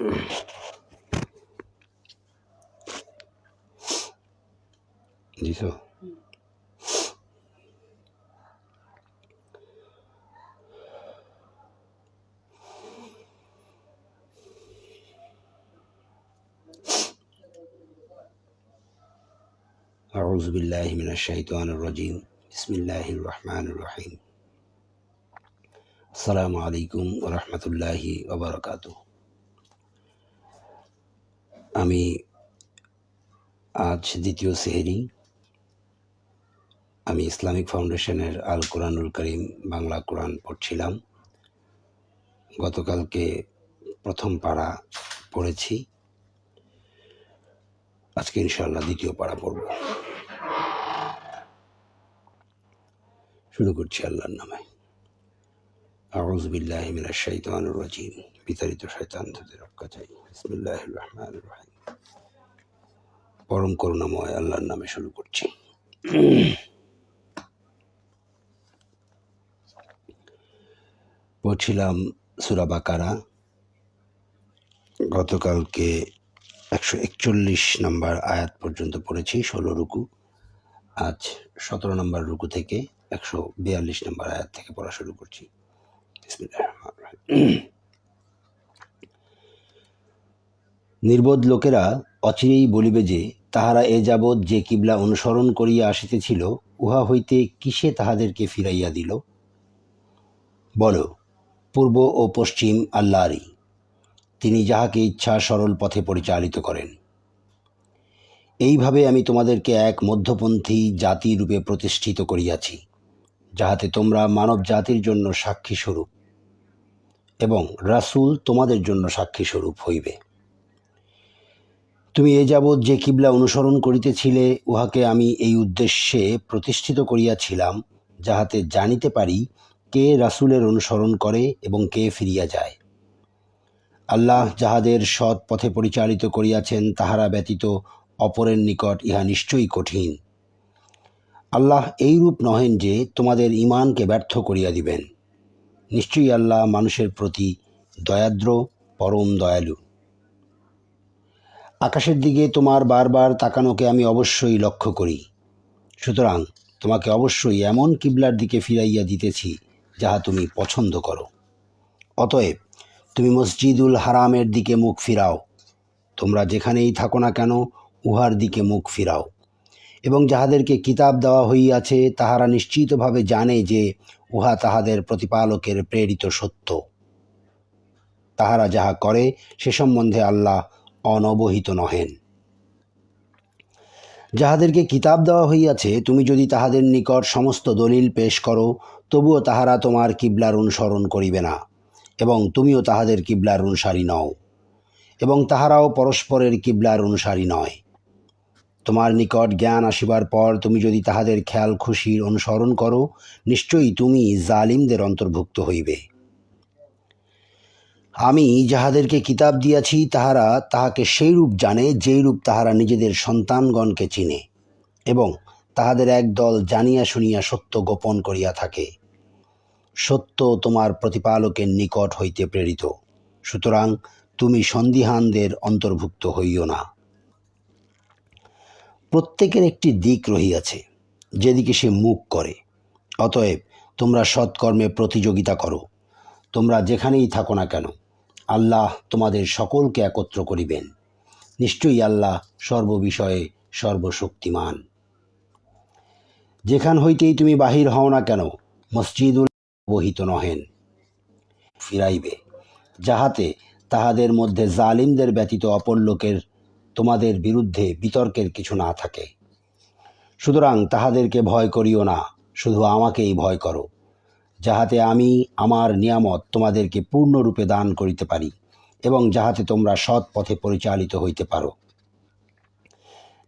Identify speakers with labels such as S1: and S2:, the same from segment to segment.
S1: জি তো أعوذ بالله من الشيطان الرجيم بسم الله الرحمن الرحيم السلام عليكم ورحمة الله وبركاته। আমি আজ দ্বিতীয় সেহরি আমি ইসলামিক ফাউন্ডেশনের আল কোরআনুল করিম বাংলা কোরআন পড়ছিলাম। গতকালকে প্রথম পারা পড়েছি, আজকে ইনশাআল্লাহ দ্বিতীয় পারা পড়ব। শুরু করছি আল্লাহর নামে। আউযু বিল্লাহি মিনাশ শাইতানির রাজিম। বিতাড়িত শয়তান থেকে রক্ষা চাই। বিসমিল্লাহির রহমানির রহিম। পরম করুণাময় আল্লাহর নামে শুরু করছি। পড়ছিলাম সূরা বাকারা। গতকালকে 141 নম্বর আয়াত পর্যন্ত পড়েছি, 16 রুকু। আজ 17 নম্বর রুকু থেকে 142 নম্বর আয়াত থেকে পড়া শুরু করছি। নির্বোধ লোকেরা অচিরেই বলিবে যে, তাহারা এ যাবৎ যে কিবলা অনুসরণ করিয়া আসিতেছিল, উহা হইতে কিসে তাহাদেরকে ফিরাইয়া দিল? বলো, পূর্ব ও পশ্চিম আল্লাহরই, তিনি যাহাকে ইচ্ছা সরল পথে পরিচালিত করেন। এইভাবে আমি তোমাদেরকে এক মধ্যপন্থী জাতি রূপে প্রতিষ্ঠিত করিয়াছি, যাহাতে তোমরা মানব জাতির জন্য সাক্ষী স্বরূপ এবং রাসূল তোমাদের জন্য সাক্ষী স্বরূপ হইবে। তুমি এ যাবৎ যে কিবলা অনুসরণ করিতেছিলে, উহাকে আমি এই উদ্দেশ্যে প্রতিষ্ঠিত করিয়াছিলাম, যাহাতে জানিতে পারি কে রাসূলের অনুসরণ করে এবং কে ফিরিয়া যায়। আল্লাহ যাহাদের সৎ পথে পরিচালিত করিয়াছেন, তাহারা ব্যতীত অপরের নিকট ইহা নিশ্চয়ই কঠিন। আল্লাহ এইরূপ নহেন যে তোমাদের ঈমানকে ব্যর্থ করিয়া দিবেন। নিশ্চয়ই আল্লাহ মানুষের প্রতি দয়াদ্র, পরম দয়ালু। আকাশের দিকে তোমার বারবার তাকানোকে আমি অবশ্যই লক্ষ্য করি, সুতরাং তোমাকে অবশ্যই এমন কিবলার দিকে ফিরাইয়া দিতেছি যাহা তুমি পছন্দ করো। অতএব তুমি মসজিদুল হারামের দিকে মুখ ফিরাও। তোমরা যেখানেই থাকো না কেন, উহার দিকে মুখ ফিরাও। এবং যাহাদেরকে কিতাব দেওয়া হইয়াছে, তাহারা নিশ্চিতভাবে জানে যে উহা তাহাদের প্রতিপালকের প্রেরিত সত্য। তাহারা যাহা করে সে সম্বন্ধে আল্লাহ অনবহিত নহেন। যাহাদেরকে কিতাব দেওয়া হইয়াছে, তুমি যদি তাহাদের নিকট সমস্ত দলিল পেশ করো, তবুও তাহারা তোমার কিবলার অনুসরণ করিবে না, এবং তুমিও তাহাদের কিবলার অনুসারী নও, এবং তাহারাও পরস্পরের কিবলার অনুসারী নয়। তোমার নিকট জ্ঞান আসিবার পর তুমি যদি তাহাদের খেয়াল খুশির অনুসরণ করো, নিশ্চয়ই তুমি জালিমদের অন্তর্ভুক্ত হইবে। আমি যাহাদেরকে কিতাব দিয়াছি, তাহারা তাহাকে সেইরূপ জানে যেইরূপ তাহারা নিজেদের সন্তানগণকে চিনে, এবং তাহাদের একদল জানিয়া শুনিয়া সত্য গোপন করিয়া থাকে। সত্য তোমার প্রতিপালকের নিকট হইতে প্রেরিত, সুতরাং তুমি সন্দিহানদের অন্তর্ভুক্ত হইও না। প্রত্যেকের একটি দিক রহিয়াছে, যেদিকে সে মুখ করে। অতএব তোমরা সৎকর্মে প্রতিযোগিতা করো। তোমরা যেখানেই থাকো না কেন, আল্লাহ তোমাদের সকলকে একত্র করিবেন। নিশ্চয়ই আল্লাহ সর্ববিষয়ে সর্বশক্তিমান। যেখান হইতেই তুমি বাহির হও না কেন, মসজিদুল অবহিত নহেন ফিরাইবে, যাহাতে তাহাদের মধ্যে জালিমদের ব্যতীত অপর লোকের তোমাদের বিরুদ্ধে বিতর্কের কিছু না থাকে। সুতরাং তাহাদেরকে ভয় করিও না, শুধু আমাকেই ভয় করো, যাহাতে আমি আমার নিয়ামত তোমাদেরকে পূর্ণরূপে দান করিতে পারি, এবং যাহাতে তোমরা সৎ পথে পরিচালিত হইতে পারো।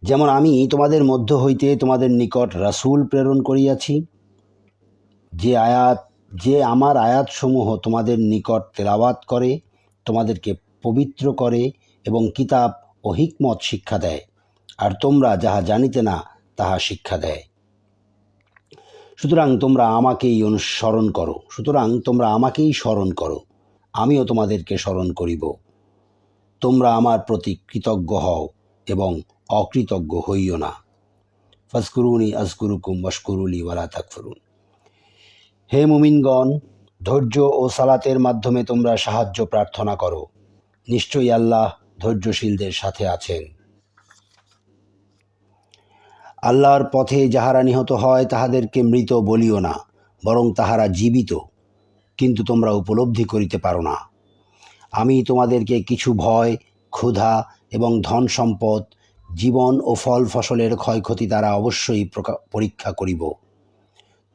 S1: যেমন আমি তোমাদের মধ্য হইতে তোমাদের নিকট রাসূল প্রেরণ করিয়াছি, যে আমার আয়াতসমূহ তোমাদের নিকট তেলাওয়াত করে, তোমাদেরকে পবিত্র করে এবং কিতাব ও হিকমত শিক্ষা দেয়, আর তোমরা যাহা জানিতে না তাহা শিক্ষা দেয়। সুতরাং তোমরা আমাকেই স্মরণ করো, আমিও তোমাদেরকে স্মরণ করিব। তোমরা আমার প্রতি কৃতজ্ঞ হও এবং অকৃতজ্ঞ হইও না। ফাজকুরুনি আজকুরুকুম ওয়াশকুরুলি ওয়ালা তাকফুরুন। হে মুমিনগণ, ধৈর্য ও সালাতের মাধ্যমে তোমরা সাহায্য প্রার্থনা করো। নিশ্চয়ই আল্লাহ ধৈর্যশীলদের সাথে আছেন। আল্লাহর পথে যাহারা নিহত হয় তাহাদেরকে মৃত বলিও না, বরং তাহারা জীবিত, কিন্তু তোমরা উপলব্ধি করিতে পারো না। আমি তোমাদেরকে কিছু ভয়, ক্ষুধা এবং ধন সম্পদ, জীবন ও ফল ফসলের ক্ষয়ক্ষতি দ্বারা অবশ্যই পরীক্ষা করিব।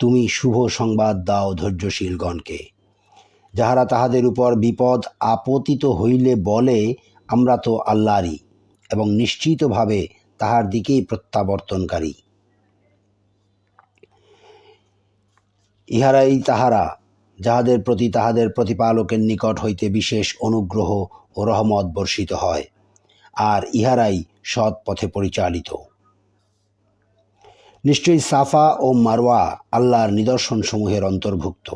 S1: তুমি শুভ সংবাদ দাও ধৈর্যশীলগণকে। যাহারা তাহাদের উপর বিপদ আপতিত হইলে বলে, আমরা তো আল্লাহরই, এবং নিশ্চিতভাবে তাহার দিকেই প্রত্যাবর্তনকারী। ইহারাই তাহারা যাহাদের প্রতি তাহাদের প্রতিপালকের নিকট হইতে বিশেষ অনুগ্রহ ও রহমত বর্ষিত হয়, আর ইহারাই সৎ পথে পরিচালিত। নিশ্চয়ই সাফা ও মারওয়া আল্লাহর নিদর্শনসমূহের অন্তর্ভুক্ত।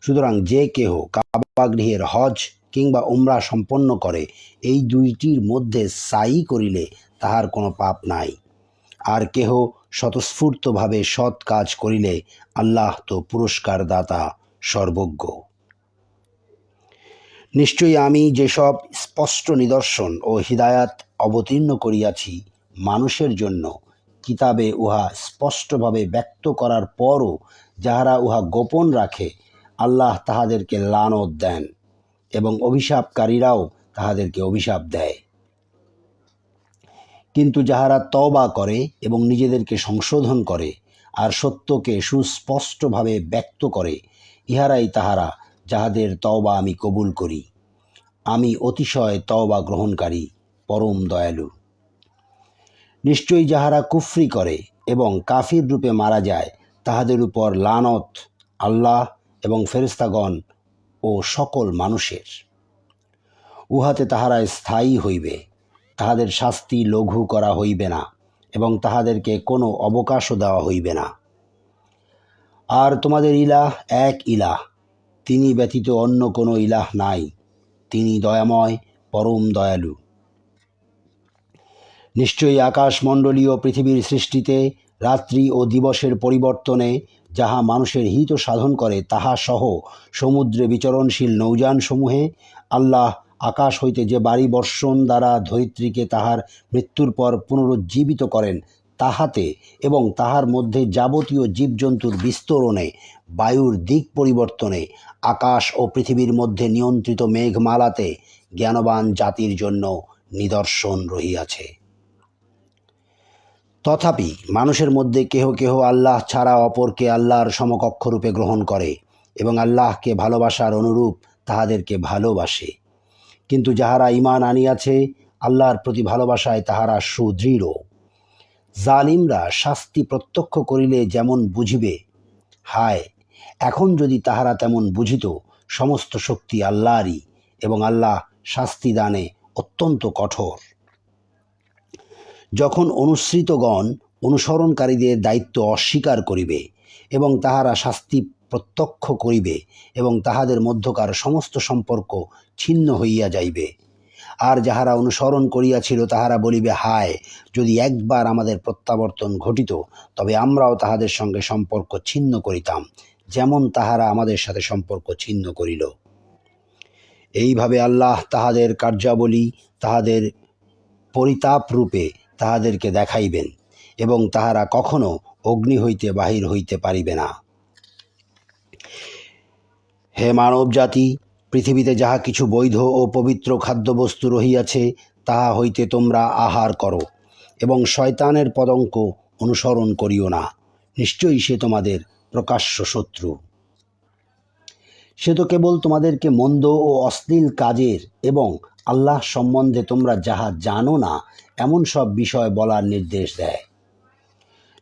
S1: সুতরাং যে কেহ কাবা গৃহের হজ কিংবা উমরা সম্পন্ন করে, এই দুইটির মধ্যে সাই করিলে তাহার কোনো পাপ নাই। আর কেহ স্বতঃস্ফূর্তভাবে সৎ কাজ করিলে আল্লাহ তো পুরস্কার দাতা, সর্বজ্ঞ। নিশ্চয়ই আমি যেসব স্পষ্ট নিদর্শন ও হিদায়াত অবতীর্ণ করিয়াছি মানুষের জন্য, কিতাবে উহা স্পষ্টভাবে ব্যক্ত করার পরও যাহারা উহা গোপন রাখে, আল্লাহ তাহাদেরকে লানত দেন এবং অভিশাপকারীরাও তাহাদেরকে অভিশাপ দেয়। কিন্তু যাহারা তওবা করে এবং নিজেদেরকে সংশোধন করে আর সত্যকে সুস্পষ্টভাবে ব্যক্ত করে, ইহারাই তাহারা যাহাদের তওবা আমি কবুল করি। আমি অতিশয় তওবা গ্রহণকারী, পরম দয়ালু। নিশ্চয়ই যাহারা কুফরি করে এবং কাফির রূপে মারা যায়, তাহাদের উপর লানত আল্লাহ এবং ফেরেশতাগণ ও সকল মানুষের। উহাতে তাহারা স্থায়ী হইবে, তাহাদের শাস্তি লঘু করা হইবে না এবং তাহাদেরকে কোনো অবকাশও দেওয়া হইবে না। আর তোমাদের ইলাহ এক ইলাহ, তিনি ব্যতীত অন্য কোনো ইলাহ নাই। তিনি দয়াময়, পরম দয়ালু। নিশ্চয়ই আকাশমণ্ডলীয় পৃথিবীর সৃষ্টিতে, রাত্রি ও দিবসের পরিবর্তনে, যাহা মানুষের হিত সাধন করে, তাহা সহ সমুদ্রে বিচরণশীল নৌযানসমূহে আল্লাহ আকাশ হইতে যে বাড়ি বর্ষণ দ্বারা ধরিত্রীকে তাহার মৃত্যুর পর পুনরুজ্জীবিত করেন, তাহাতে এবং তাহার মধ্যে যাবতীয় জীবজন্তুর বিস্তরণে, বায়ুর দিক পরিবর্তনে, আকাশ ও পৃথিবীর মধ্যে নিয়ন্ত্রিত মেঘমালাতে জ্ঞানবান জাতির জন্য নিদর্শন রহিয়াছে। তথাপি মানুষের মধ্যে কেহ কেহ আল্লাহ ছাড়া অপরকে আল্লাহর সমকক্ষরূপে গ্রহণ করে এবং আল্লাহকে ভালোবাসার অনুরূপ তাহাদেরকে ভালোবাসে। কিন্তু যাহারা ঈমান আনিয়াছে, আল্লাহর প্রতি ভালোবাসায় তাহারা সুদৃঢ়। জালিমরা শাস্তি প্রত্যক্ষ করিলে যেমন বুঝিবে, হায়, এখন যদি তাহারা তেমন বুঝিত, সমস্ত শক্তি আল্লাহরই এবং আল্লাহ শাস্তি দানে অত্যন্ত কঠোর। যখন অনুসৃতগণ অনুসরণকারীদের দায়িত্ব অস্বীকার করিবে এবং তাহারা শাস্তি প্রত্যক্ষ করিবে এবং তাহাদের মধ্যকার সমস্ত সম্পর্ক ছিন্ন হইয়া যাইবে, আর যাহারা অনুসরণ করিয়াছিল তাহারা বলিবে, হায়, যদি একবার আমাদের প্রত্যাবর্তন ঘটিত, তবে আমরাও তাহাদের সঙ্গে সম্পর্ক ছিন্ন করিতাম, যেমন তাহারা আমাদের সাথে সম্পর্ক ছিন্ন করিল। এইভাবে আল্লাহ তাহাদের কার্যাবলী তাহাদের পরিতাপ রূপে তাহাদেরকে দেখাইবেন এবং তাহারা কখনো অগ্নি হইতে বাহির হইতে পারিবে না। হে মানব জাতি, পৃথিবীতে যাহা কিছু বৈধ ও পবিত্র খাদ্যবস্তু রহিয়াছে, তাহা হইতে তোমরা আহার করো এবং শয়তানের পদঙ্ক অনুসরণ করিও না। নিশ্চয়ই সে তোমাদের প্রকাশ্য শত্রু। সে তো কেবল তোমাদেরকে মন্দ ও অশ্লীল কাজের এবং আল্লাহ সম্বন্ধে তোমরা যাহা জানো না এমন সব বিষয় বলার নির্দেশ দেয়।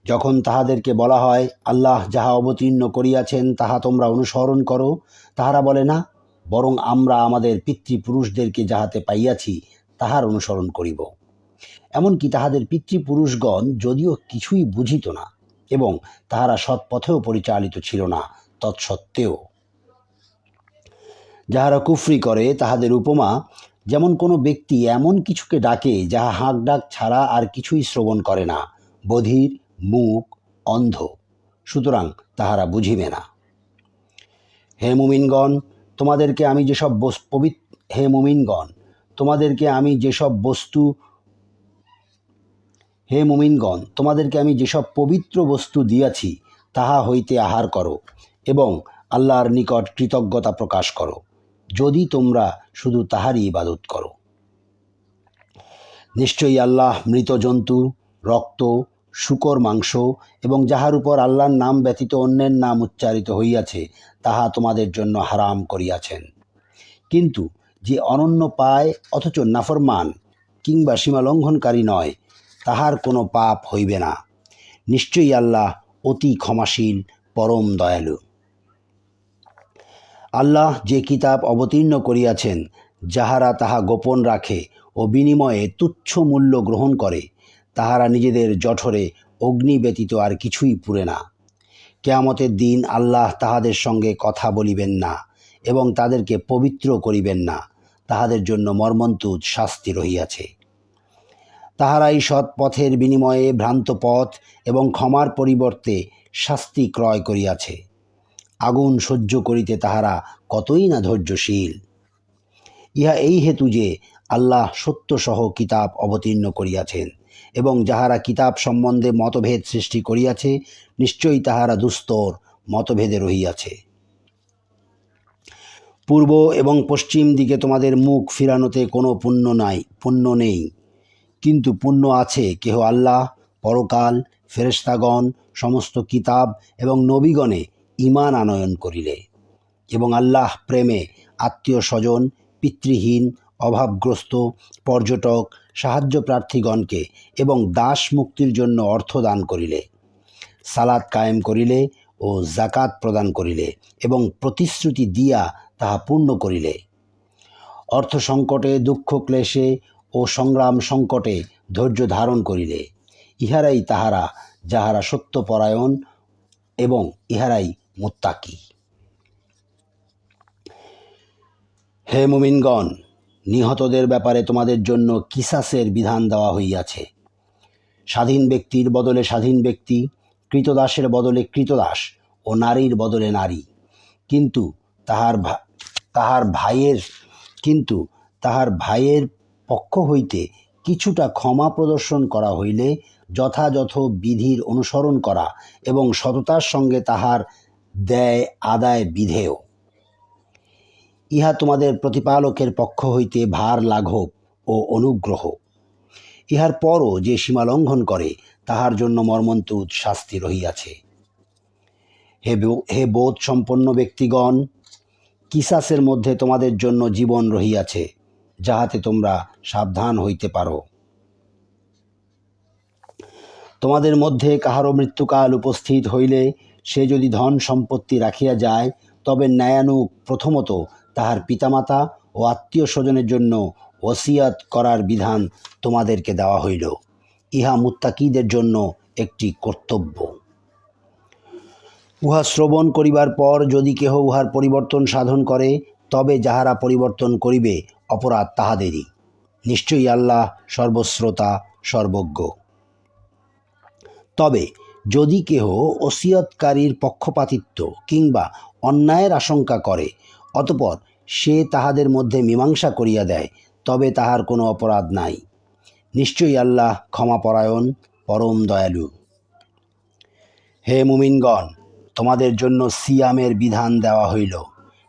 S1: যখন তাহাদেরকে বলা হয়, আল্লাহ যাহা অবতীর্ণ করিয়াছেন তাহা তোমরা অনুসরণ করো, তাহারা বলে, না, বরং আমরা আমাদের পিতৃপুরুষদেরকে যাহাতে পাইয়াছি তাহার অনুসরণ করিব। এমনকি তাহাদের পিতৃপুরুষগণ যদিও কিছুই বুঝিত না এবং তাহারা সৎপথেও পরিচালিত ছিল না, তৎসত্ত্বেও যাহারা কুফরি করে তাহাদের উপমা যেমন কোনো ব্যক্তি এমন কিছুকে ডাকে যাহা হাঁক ডাক ছাড়া আর কিছুই শ্রবণ করে না, বধির, মুখ, অন্ধ, সুতরাং তাহারা বুঝিবে না। হে মুমিনগণ, তোমাদেরকে আমি যেসব হে মুমিনগণ, তোমাদেরকে আমি যেসব পবিত্র বস্তু দিয়াছি তাহা হইতে আহার করো এবং আল্লাহর নিকট কৃতজ্ঞতা প্রকাশ করো, যদি তোমরা শুধু তাহারই ইবাদত করো। নিশ্চয়ই আল্লাহ মৃত জন্তু, রক্ত, শূকর মাংস এবং যাহার উপর আল্লাহর নাম ব্যতীত অন্যের নাম উচ্চারিত হইয়াছে তাহা তোমাদের জন্য হারাম করিয়াছেন। কিন্তু যে অনন্য পায় অথচ নাফরমান কিংবা সীমালঙ্ঘনকারী নয়, তাহার কোনো পাপ হইবে না। নিশ্চয়ই আল্লাহ অতি ক্ষমাশীল, পরম দয়ালু। আল্লাহ যে কিতাব অবতীর্ণ করিয়াছেন, যাহারা তাহা গোপন রাখে ও বিনিময়ে তুচ্ছ মূল্য গ্রহণ করে, তাহারা নিজেদের জঠরে অগ্নি ব্যতীত আর কিছুই পুরে না। কেয়ামতের দিন আল্লাহ তাহাদের সঙ্গে কথা বলিবেন না এবং তাদেরকে পবিত্র করিবেন না, তাহাদের জন্য মর্মন্তুদ শাস্তি রহিয়াছে। তাহারাই সৎ পথের বিনিময়ে ভ্রান্ত পথ এবং ক্ষমার পরিবর্তে শাস্তি ক্রয় করিয়াছে। আগুন সহ্য করিতে তাহারা কতই না ধৈর্যশীল। ইহা এই হেতু যে আল্লাহ সত্যসহ কিতাব অবতীর্ণ করিয়াছেন এবং যাহারা কিতাব সম্বন্ধে মতভেদ সৃষ্টি করিয়াছে, নিশ্চয়ই তাহারা দুস্তর মতভেদে রহিয়াছে। পূর্ব এবং পশ্চিম দিকে তোমাদের মুখ ফিরানোতে কোনো পুণ্য নেই, কিন্তু পুণ্য আছে কেহ আল্লাহ, পরকাল, ফেরেশতাগণ, সমস্ত কিতাব এবং নবীগণে ঈমান আনয়ন করিলে এবং আল্লাহ প্রেমে আত্মীয় স্বজন, পিতৃহীন, অভাবগ্রস্ত, পর্যটক, সাহায্য প্রার্থীগণকে এবং দাস মুক্তির জন্য অর্থ দান করিলে, সালাত কায়েম করিলে ও জাকাত প্রদান করিলে এবং প্রতিশ্রুতি দিয়া তাহা পূর্ণ করিলে, অর্থ সংকটে, দুঃখ ক্লেশে ও সংগ্রাম সংকটে ধৈর্য ধারণ করিলে, ইহারাই তাহারা যাহারা সত্যপরায়ণ এবং ইহারাই মুত্তাকি। হে মুমিনগণ, নিহতদের ব্যাপারে তোমাদের জন্য কিসাসের বিধান দেওয়া হইয়াছে। স্বাধীন ব্যক্তির বদলে স্বাধীন ব্যক্তি, কৃতদাসের বদলে কৃতদাস ও নারীর বদলে নারী। কিন্তু তাহার ভাইয়ের পক্ষ হইতে কিছুটা ক্ষমা প্রদর্শন করা হইলে যথাযথ বিধির অনুসরণ করা এবং সততার সঙ্গে তাহার দেয় আদায় বিধেয়। ইহা তোমাদের প্রতিপালকের পক্ষ হইতে ভার লাঘব ও অনুগ্রহ। ইহার পরও যে সীমালঙ্ঘন করে তাহার জন্য মর্মন্তুদ শাস্তি রহিয়াছে। হে বোধ সম্পন্ন ব্যক্তিগণ, কিসাসের মধ্যে তোমাদের জন্য জীবন রহিয়াছে, যাহাতে তোমরা সাবধান হইতে পারো। তোমাদের মধ্যে কাহারও মৃত্যুকাল উপস্থিত হইলে সে যদি ধন সম্পত্তি রাখিয়া যায়, তবে ন্যায়ানুগ প্রথমত তাহার পিতামাতা ও আত্মীয় স্বজনের জন্য ওসিয়াত করার বিধান তোমাদেরকে দেওয়া হইল। ইহা মুত্তাকিদের জন্য একটি কর্তব্য। উহা শ্রবণ করিবার পর যদি কেহ উহার পরিবর্তন সাধন করে, তবে যাহারা পরিবর্তন করিবে অপরাধ তাহাদেরই। নিশ্চয়ই আল্লাহ সর্বশ্রোতা, সর্বজ্ঞ। তবে যদি কেহ ওসিয়তকারীর পক্ষপাতিত্ব কিংবা অন্যায়ের আশঙ্কা করে, অতঃপর সে তাহাদের মধ্যে মীমাংসা করিয়া দেয়, তবে তাহার কোনো অপরাধ নাই। নিশ্চয়ই আল্লাহ ক্ষমাপরায়ণ, পরম দয়ালু। হে মুমিনগণ, তোমাদের জন্য সিয়ামের বিধান দেওয়া হইল,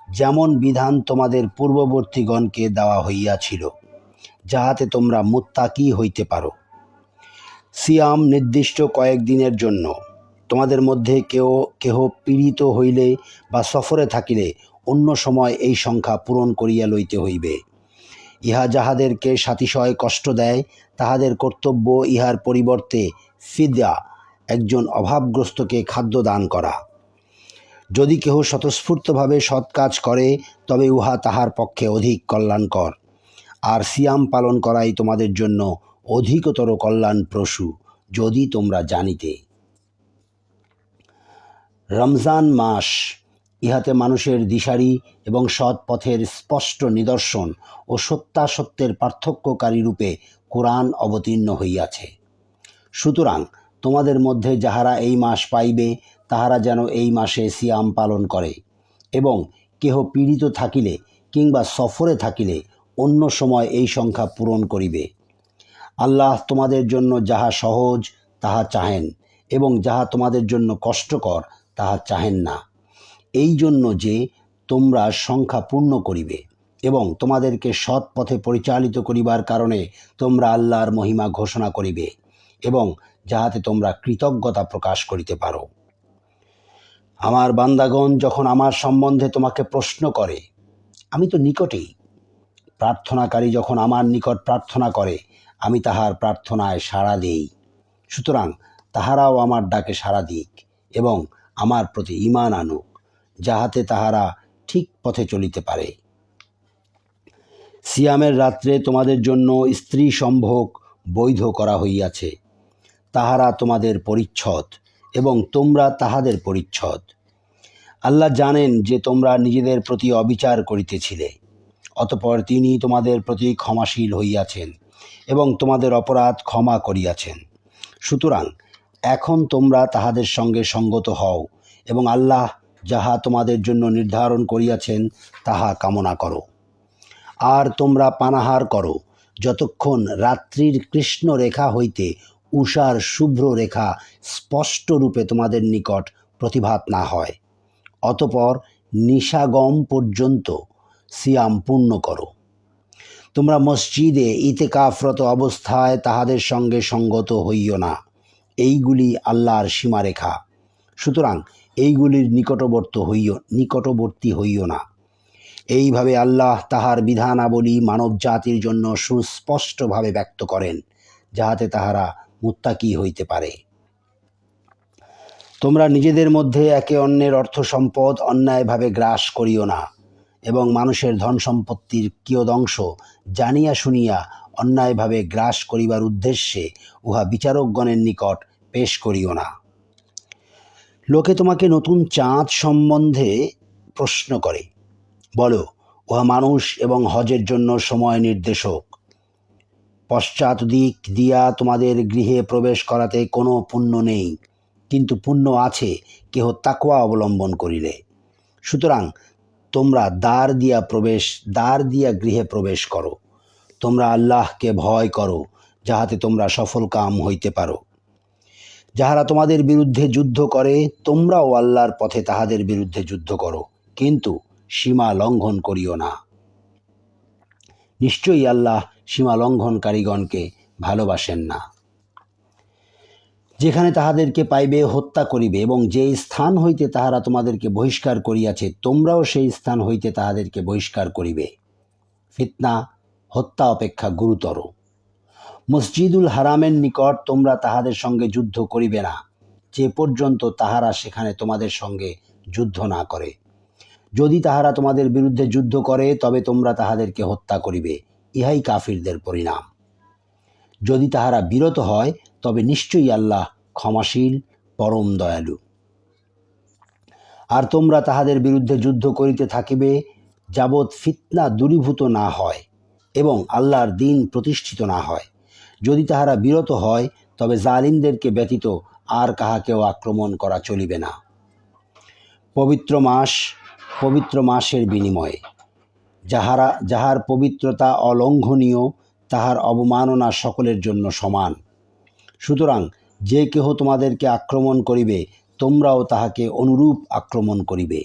S1: যেমন বিধান তোমাদের পূর্ববর্তীগণকে দেওয়া হইয়াছিল, যাহাতে তোমরা মুত্তাকি হইতে পারো। সিয়াম নির্দিষ্ট কয়েকদিনের জন্য। তোমাদের মধ্যে কেহ পীড়িত হইলে বা সফরে থাকিলে অন্য সময় এই সংখ্যা পূরণ করিয়া লইতে হইবে। ইহা যাহাদেরকে সাতিশয় কষ্ট দেয়, তাহাদের কর্তব্য ইহার পরিবর্তে ফিদা, একজন অভাবগ্রস্তকে খাদ্য দান করা। যদি কেহ স্বতঃস্ফূর্তভাবে সৎ কাজ করে, তবে উহা তাহার পক্ষে অধিক কল্যাণকর। আর সিয়াম পালন করাই তোমাদের জন্য অধিকতর কল্যাণপ্রসূ, যদি তোমরা জানিতে। রমজান মাস ইহাতে মানুষের দিশারি এবং সৎ পথের স্পষ্ট নিদর্শন ও সত্যাসত্যের পার্থক্যকারী রূপে কোরআন অবতীর্ণ হইয়াছে। সুতরাং তোমাদের মধ্যে যাহারা এই মাস পাইবে তাহারা যেন এই মাসে সিয়াম পালন করে, এবং কেহ পীড়িত থাকিলে কিংবা সফরে থাকিলে অন্য সময় এই সংখ্যা পূরণ করিবে। আল্লাহ তোমাদের জন্য যাহা সহজ তাহা চাহেন, এবং যাহা তোমাদের জন্য কষ্টকর তাহা চাহেন না, এই জন্য যে তোমরা সংখ্যা পূর্ণ করিবে এবং তোমাদেরকে সৎ পথে পরিচালিত করিবার কারণে তোমরা আল্লাহর মহিমা ঘোষণা করিবে, এবং যাহাতে তোমরা কৃতজ্ঞতা প্রকাশ করিতে পারো। আমার বান্দাগণ যখন আমার সম্বন্ধে তোমাকে প্রশ্ন করে, আমি তো নিকটেই। প্রার্থনাকারী যখন আমার নিকট প্রার্থনা করে, আমি তাহার প্রার্থনায় সাড়া দেই। সুতরাং তাহারাও আমার ডাকে সাড়া দিক এবং আমার প্রতি ঈমান আনুক, যাহাতে তাহারা ঠিক পথে চলিতে পারে। সিয়ামের রাত্রে তোমাদের জন্য স্ত্রী সম্ভোগ বৈধ করা হইয়াছে। তাহারা তোমাদের পরিচ্ছদ এবং তোমরা তাহাদের পরিচ্ছদ। আল্লাহ জানেন যে তোমরা নিজেদের প্রতি অবিচার করিতেছিলে, অতঃপর তিনি তোমাদের প্রতি ক্ষমাশীল হইয়াছেন এবং তোমাদের অপরাধ ক্ষমা করিয়াছেন। সুতরাং এখন তোমরা তাহাদের সঙ্গে সঙ্গত হও এবং আল্লাহ যাহা তোমাদের জন্য নির্ধারণ করিয়াছেন তাহা কামনা করো। আর তোমরা পানাহার করো যতক্ষণ রাত্রির কৃষ্ণ রেখা হইতে উষার শুভ্র রেখা স্পষ্টরূপে তোমাদের নিকট প্রতিভাত না হয়। অতঃপর নিশাগম পর্যন্ত সিয়াম পূর্ণ করো। তোমরা মসজিদে ইতেকাফরত অবস্থায় তাহাদের সঙ্গে সঙ্গত হইও না। এইগুলি আল্লাহর সীমারেখা, সুতরাং এইগুলির নিকটবর্তী হইও না। এইভাবে আল্লাহ তাহার বিধানাবলী মানব জাতির জন্য সুস্পষ্টভাবে ব্যক্ত করেন, যাহাতে তাহারা মুত্তাকি হইতে পারে। তোমরা নিজেদের মধ্যে একে অন্যের অর্থ সম্পদ অন্যায়ভাবে গ্রাস করিও না, এবং মানুষের ধন সম্পত্তির কিয়দংশ জানিয়া শুনিয়া অন্যায়ভাবে গ্রাস করিবার উদ্দেশ্যে উহা বিচারকগণের নিকট পেশ করিও না। লোকে তোমাকে নতুন চাঁদ সম্বন্ধে প্রশ্ন করে, বলো, উহা মানুষ এবং হজের জন্য সময় নির্দেশক। পশ্চাৎ দিক দিয়া তোমাদের গৃহে প্রবেশ করাতে কোনো পুণ্য নেই, কিন্তু পুণ্য আছে কেহ তাকওয়া অবলম্বন করিলে। সুতরাং তোমরা দ্বার দিয়া গৃহে প্রবেশ করো। তোমরা আল্লাহকে ভয় করো, যাহাতে তোমরা সফল কাম হইতে পারো। যাহারা তোমাদের বিরুদ্ধে যুদ্ধ করে, তোমরাও আল্লাহর পথে তাহাদের বিরুদ্ধে যুদ্ধ করো, কিন্তু সীমা লঙ্ঘন করিও না। নিশ্চয়ই আল্লাহ সীমা লঙ্ঘনকারীগণকে ভালোবাসেন না। যেখানে তাহাদেরকে পাইবে হত্যা করিবে, এবং যে স্থান হইতে তাহারা তোমাদেরকে বহিষ্কার করিয়াছে তোমরাও সেই স্থান হইতে তাহাদেরকে বহিষ্কার করিবে। ফিতনা হত্যা অপেক্ষা গুরুতর। মসজিদুল হারামের নিকট তোমরা তাহাদের সঙ্গে যুদ্ধ করিবে না, যে পর্যন্ত তাহারা সেখানে তোমাদের সঙ্গে যুদ্ধ না করে। যদি তাহারা তোমাদের বিরুদ্ধে যুদ্ধ করে, তবে তোমরা তাহাদেরকে হত্যা করিবে। ইহাই কাফিরদের পরিণাম। যদি তাহারা বিরত হয়, তবে নিশ্চয়ই আল্লাহ ক্ষমাশীল, পরম দয়ালু। আর তোমরা তাহাদের বিরুদ্ধে যুদ্ধ করিতে থাকিবে, যাবৎ ফিতনা দূরীভূত না হয় এবং আল্লাহর দ্বীন প্রতিষ্ঠিত না হয়। যদি তাহারা বিরত হয়, তবে জালিমদেরকে ব্যতীত আর কাহাকেও আক্রমণ করা চলিবে না। পবিত্র মাসের বিনিময়ে যাহার পবিত্রতা অলঙ্ঘনীয়, তাহার অবমাননা সকলের জন্য সমান। সুতরাং যে কেহ তোমাদেরকে আক্রমণ করিবে, তোমরাও তাহাকে অনুরূপ আক্রমণ করিবে,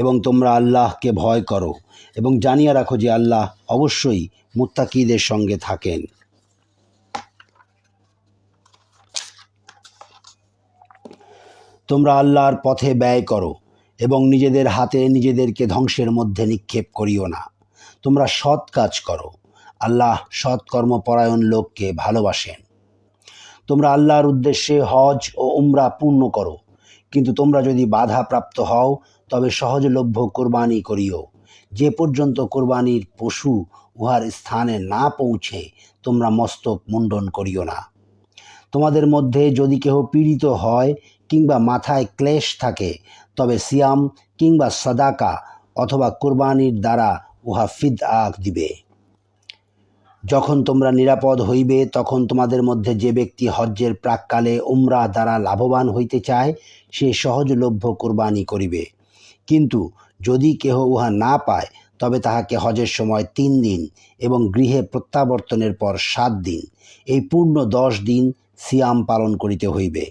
S1: এবং তোমরা আল্লাহকে ভয় করো এবং জানিয়া রাখো যে আল্লাহ অবশ্যই মুত্তাকিদের সঙ্গে থাকেন। তোমরা আল্লাহর পথে ব্যয় করো এবং নিজেদের হাতে নিজেদেরকে ধ্বংসের মধ্যে নিক্ষেপ করিও না। তোমরা সৎ কাজ করো, আল্লাহ সৎকর্মপরায়ণ লোককে ভালোবাসেন। তোমরা আল্লাহর উদ্দেশ্যে হজ ও উমরা পূর্ণ করো, কিন্তু তোমরা যদি বাধাপ্রাপ্ত হও, তবে সহজলভ্য কোরবানি করিও। যে পর্যন্ত কোরবানির পশু উহার স্থানে না পৌঁছে তোমরা মস্তক মুণ্ডন করিও না। তোমাদের মধ্যে যদি কেহ পীড়িত হয় কিংবা মাথায় ক্লেশ থাকে, তবে সিয়াম কিংবা সাদাকা অথবা কোরবানির দ্বারা উহা ফিদআ দিবে। যখন তোমরা নিরাপদ হইবে, তখন তোমাদের মধ্যে যে ব্যক্তি হজ্জের প্রাক্কালে উমরাহ দ্বারা লাভবান হইতে চায়, সে সহজলভ্য কোরবানি করিবে। কিন্তু যদি কেহ উহা না পায়, তবে তাহাকে হজের সময় 3 দিন এবং গৃহে প্রত্যাবর্তনের পর 7 দিন, এই পূর্ণ 10 দিন সিয়াম পালন করিতে হইবে।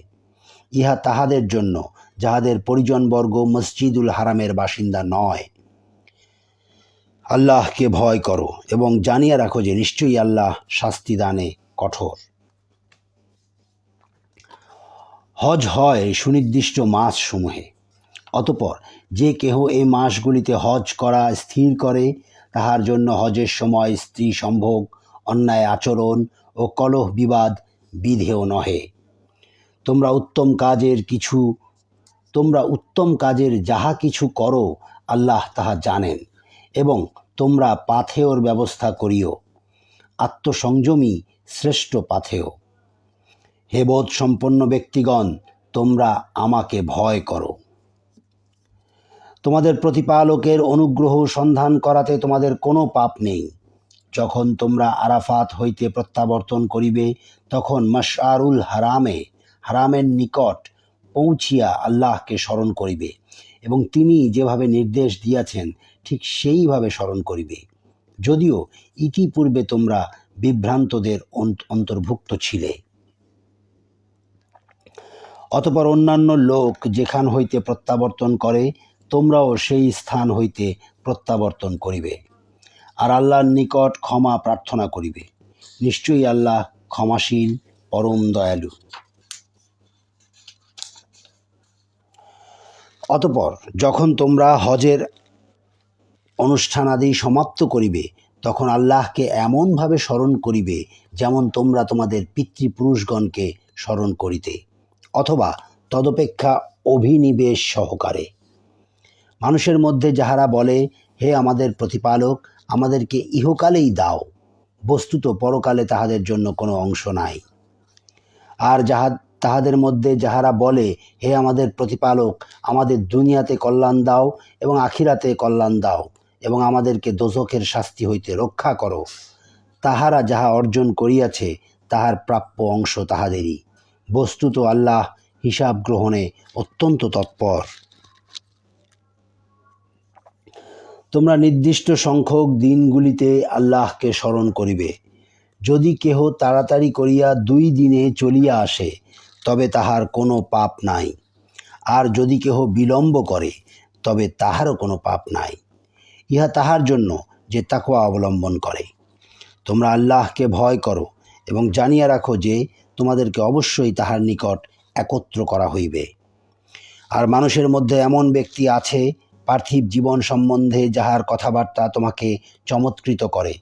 S1: ইহা তাহাদের জন্য যাহাদের পরিজনবর্গ মসজিদুল হারামের বাসিন্দা নয়। আল্লাহকে ভয় করো এবং জানিয়া রাখো যে নিশ্চয়ই আল্লাহ শাস্তি দানে কঠোর। হজ হয় সুনির্দিষ্ট মাস সমূহে। অতঃপর যে কেহ এই মাসগুলিতে হজ করা স্থির করে, তাহার জন্য হজের সময় স্ত্রী সম্ভোগ, অন্যায় আচরণ ও কলহ বিবাদ বিধেয় নহে। তোমরা উত্তম কাজের যাহা কিছু করো, আল্লাহ তাহা জানেন, এবং তোমরা পাথেয়র ব্যবস্থা করিও। আত্মসংযমী শ্রেষ্ঠ পাথেয়। হে বোধ সম্পন্ন ব্যক্তিগণ, তোমরা আমাকে ভয় করো। তোমাদের প্রতিপালকের অনুগ্রহ সন্ধান করাতে তোমাদের কোনো পাপ নেই। যখন তোমরা আরাফাত হইতে প্রত্যাবর্তন করিবে, তখন মাশআরুল হারামের নিকট পৌঁছিয়া আল্লাহকে স্মরণ করিবে এবং তিনি যেভাবে নির্দেশ দিয়াছেন ঠিক সেইভাবে স্মরণ করিবে, যদিও ইতিপূর্বে তোমরা বিভ্রান্তদের অন্তর্ভুক্ত ছিলে। অতঃপর অন্যান্য লোক যেখান হইতে প্রত্যাবর্তন করে, তোমরাও সেই স্থান হইতে প্রত্যাবর্তন করিবে, আর আল্লাহর নিকট ক্ষমা প্রার্থনা করিবে। নিশ্চয়ই আল্লাহ ক্ষমাশীল, পরম দয়ালু। অতঃপর যখন তোমরা হজের অনুষ্ঠানাদি সমাপ্ত করিবে, তখন আল্লাহকে এমনভাবে স্মরণ করিবে যেমন তোমরা তোমাদের পিতৃপুরুষগণকে স্মরণ করিতে, অথবা তদপেক্ষা অভিনিবেশ সহকারে। মানুষের মধ্যে যাহারা বলে, হে আমাদের প্রতিপালক, আমাদেরকে ইহকালেই দাও, বস্তুত পরকালে তাহাদের জন্য কোনো অংশ নাই। আর তাহাদের মধ্যে যাহারা বলে, হে আমাদের প্রতিপালক, আমাদের দুনিয়াতে কল্যাণ দাও এবং আখিরাতে কল্যাণ দাও, এবং আমাদেরকে দোজখের শাস্তি হইতে রক্ষা করো, তাহারা যাহা অর্জন করিয়াছে তাহার প্রাপ্য অংশ তাহাদেরই। বস্তুত আল্লাহ হিসাব গ্রহণে অত্যন্ত তৎপর। তোমরা নির্দিষ্ট সংখ্যক দিনগুলিতে আল্লাহকে স্মরণ করিবে। যদি কেহ তাড়াতাড়ি করিয়া 2 দিনে চলিয়া আসে, তবে তাহার কোনো পাপ নাই, আর যদি কেহ বিলম্ব করে, তবে তাহারও কোনো পাপ নাই। ইহা তাহার জন্য যে তাকওয়া অবলম্বন করে। তোমরা আল্লাহকে ভয় করো এবং জানিয়া রাখো যে তোমাদেরকে অবশ্যই তাহার নিকট একত্র করা হইবে। আর মানুষের মধ্যে এমন ব্যক্তি আছে, পার্থিব জীবন সম্বন্ধে যাহার কথাবার্তা তোমাকে চমৎকৃত করে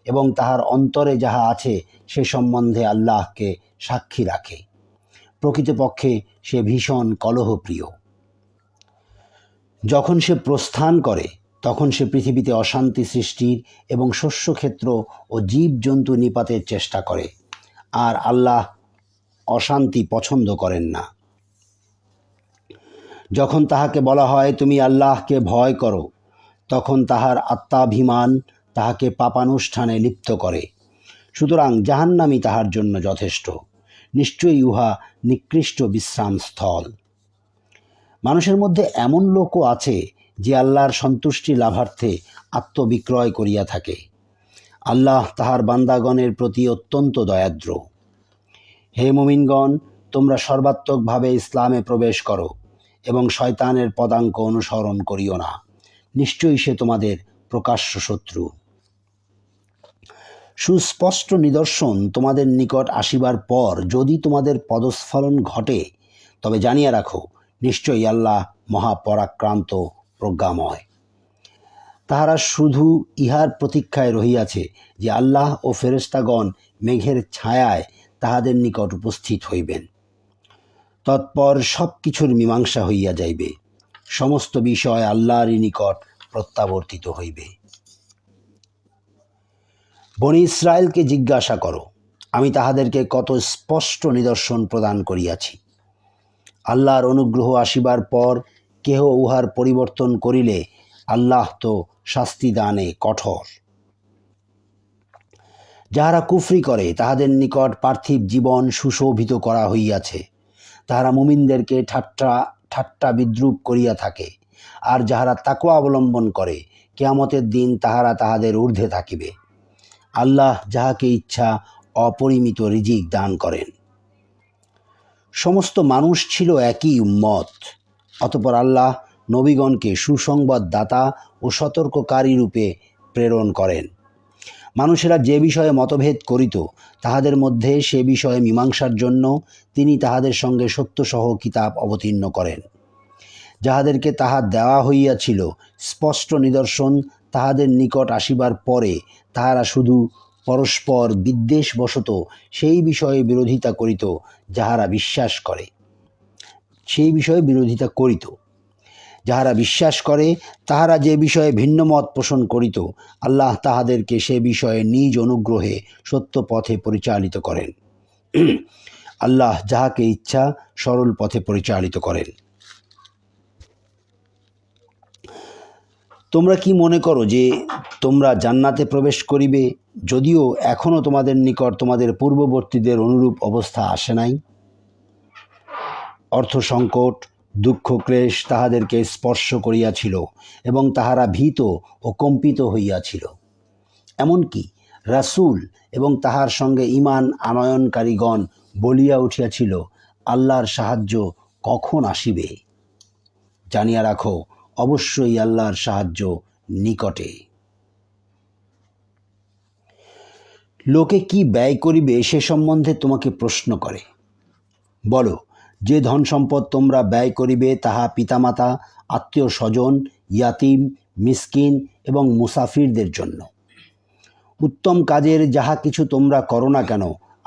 S1: এবং তাহার অন্তরে যাহা আছে সে সম্বন্ধে আল্লাহকে সাক্ষী রাখে। প্রকৃতপক্ষে সে ভীষণ কলহপ্রিয়। যখন সে প্রস্থান করে, তখন সে পৃথিবীতে অশান্তি সৃষ্টির এবং শস্যক্ষেত্র ও জীবজন্তু নিপাতের চেষ্টা করে, আর আল্লাহ অশান্তি পছন্দ করেন না। যখন তাহাকে বলা হয়, তুমি আল্লাহকে ভয় করো, তখন তাহার আত্মাভিমান তাহাকে পাপানুষ্ঠানে লিপ্ত করে। সুতরাং জাহান্নামই তাহার জন্য যথেষ্ট। নিশ্চয়ই উহা নিকৃষ্ট বিশ্রামস্থল। মানুষের মধ্যে এমন লোকও আছে যে আল্লাহর সন্তুষ্টি লাভার্থে আত্মবিক্রয় করিয়া থাকে। আল্লাহ তাহার বান্দাগণের প্রতি অত্যন্ত দয়াদ্র। হে মুমিনগণ, তোমরা সর্বাত্মকভাবে ইসলামে প্রবেশ করো এবং শয়তানের পদাঙ্ক অনুসরণ করিও না। নিশ্চয়ই সে তোমাদের প্রকাশ্য শত্রু। সুস্পষ্ট নিদর্শন তোমাদের নিকট আসিবার পর যদি তোমাদের পদস্খলন ঘটে, তবে জানিয়া রাখো, নিশ্চয়ই আল্লাহ মহাপরাক্রান্ত, প্রজ্ঞাময়। তাহারা শুধু ইহার প্রতীক্ষায় রহিয়াছে যে আল্লাহ ও ফেরেশতাগণ মেঘের ছায়ায় তাহাদের নিকট উপস্থিত হইবেন। তৎপর সব কিছুর মীমাংসা হইয়া যাইবে। সমস্ত বিষয় আল্লাহরই নিকট প্রত্যাবর্তিত হইবে। বনী ইসরায়েলকে জিজ্ঞাসা করো, আমি তাহাদেরকে কত স্পষ্ট নিদর্শন প্রদান করিয়াছি। আল্লাহর অনুগ্রহ আসিবার পর কেহ উহার পরিবর্তন করিলে আল্লাহ তো শাস্তি দানে কঠোর। যাহারা কুফরি করে তাহাদের নিকট পার্থিব জীবন সুশোভিত করা হইয়াছে, তাহারা মুমিনদেরকে ঠাট্টা বিদ্রূপ করিয়া থাকে। আর যাহারা তাকওয়া অবলম্বন করে কিয়ামতের দিন তাহারা তাহাদের ঊর্ধ্বে থাকিবে। আল্লাহ যাহাকে ইচ্ছা অপরিমিত রিজিক দান করেন। সমস্ত মানুষ ছিল একই উম্মত। অতঃপর আল্লাহ নবীগণকে সুসংবাদ দাতা ও সতর্ককারী রূপে প্রেরণ করেন। মানুষেরা যে বিষয়ে মতভেদ করিত তাহাদের মধ্যে সে বিষয়ে মীমাংসার জন্য তিনি তাহাদের সঙ্গে সত্যসহ কিতাব অবতীর্ণ করেন। যাহাদেরকে তাহা দেওয়া হইয়াছিল স্পষ্ট নিদর্শন তাহাদের নিকট আসিবার পরে তাহারা শুধু পরস্পর বিদ্বেষবশত সেই বিষয়ে বিরোধিতা করিত যাহারা বিশ্বাস করে। যাহারা বিশ্বাস করে তাহারা যে বিষয়ে ভিন্ন মত পোষণ করিত আল্লাহ তাহাদেরকে সে বিষয়ে নিজ অনুগ্রহে সত্য পথে পরিচালিত করেন। আল্লাহ যাহাকে ইচ্ছা সরল পথে পরিচালিত করেন। তোমরা কি মনে করো যে তোমরা জান্নাতে প্রবেশ করিবে, যদিও এখনও তোমাদের নিকট তোমাদের পূর্ববর্তীদের অনুরূপ অবস্থা আসে নাই? অর্থ সংকট, দুঃখ ক্লেশ তাহাদেরকে স্পর্শ করিয়াছিল এবং তাহারা ভীত ও কম্পিত হইয়াছিল। এমনকি রাসূল এবং তাহার সঙ্গে ঈমান আনয়নকারীগণ বলিয়া উঠিয়াছিল, আল্লাহর সাহায্য কখন আসিবে? জানিয়া রাখো, অবশ্যই আল্লাহর সাহায্য নিকটে। লোকে কি ব্যয় করিবে সে সম্বন্ধে তোমাকে প্রশ্ন করে। বলো, যে ধন সম্পদ তোমরা ব্যয় করিবে তাহা পিতামাতা, আত্মীয় স্বজন, ইয়াতিম, মিসকিন এবং মুসাফিরদের জন্য। উত্তম কাজের যাহা কিছু তোমরা করো না কেন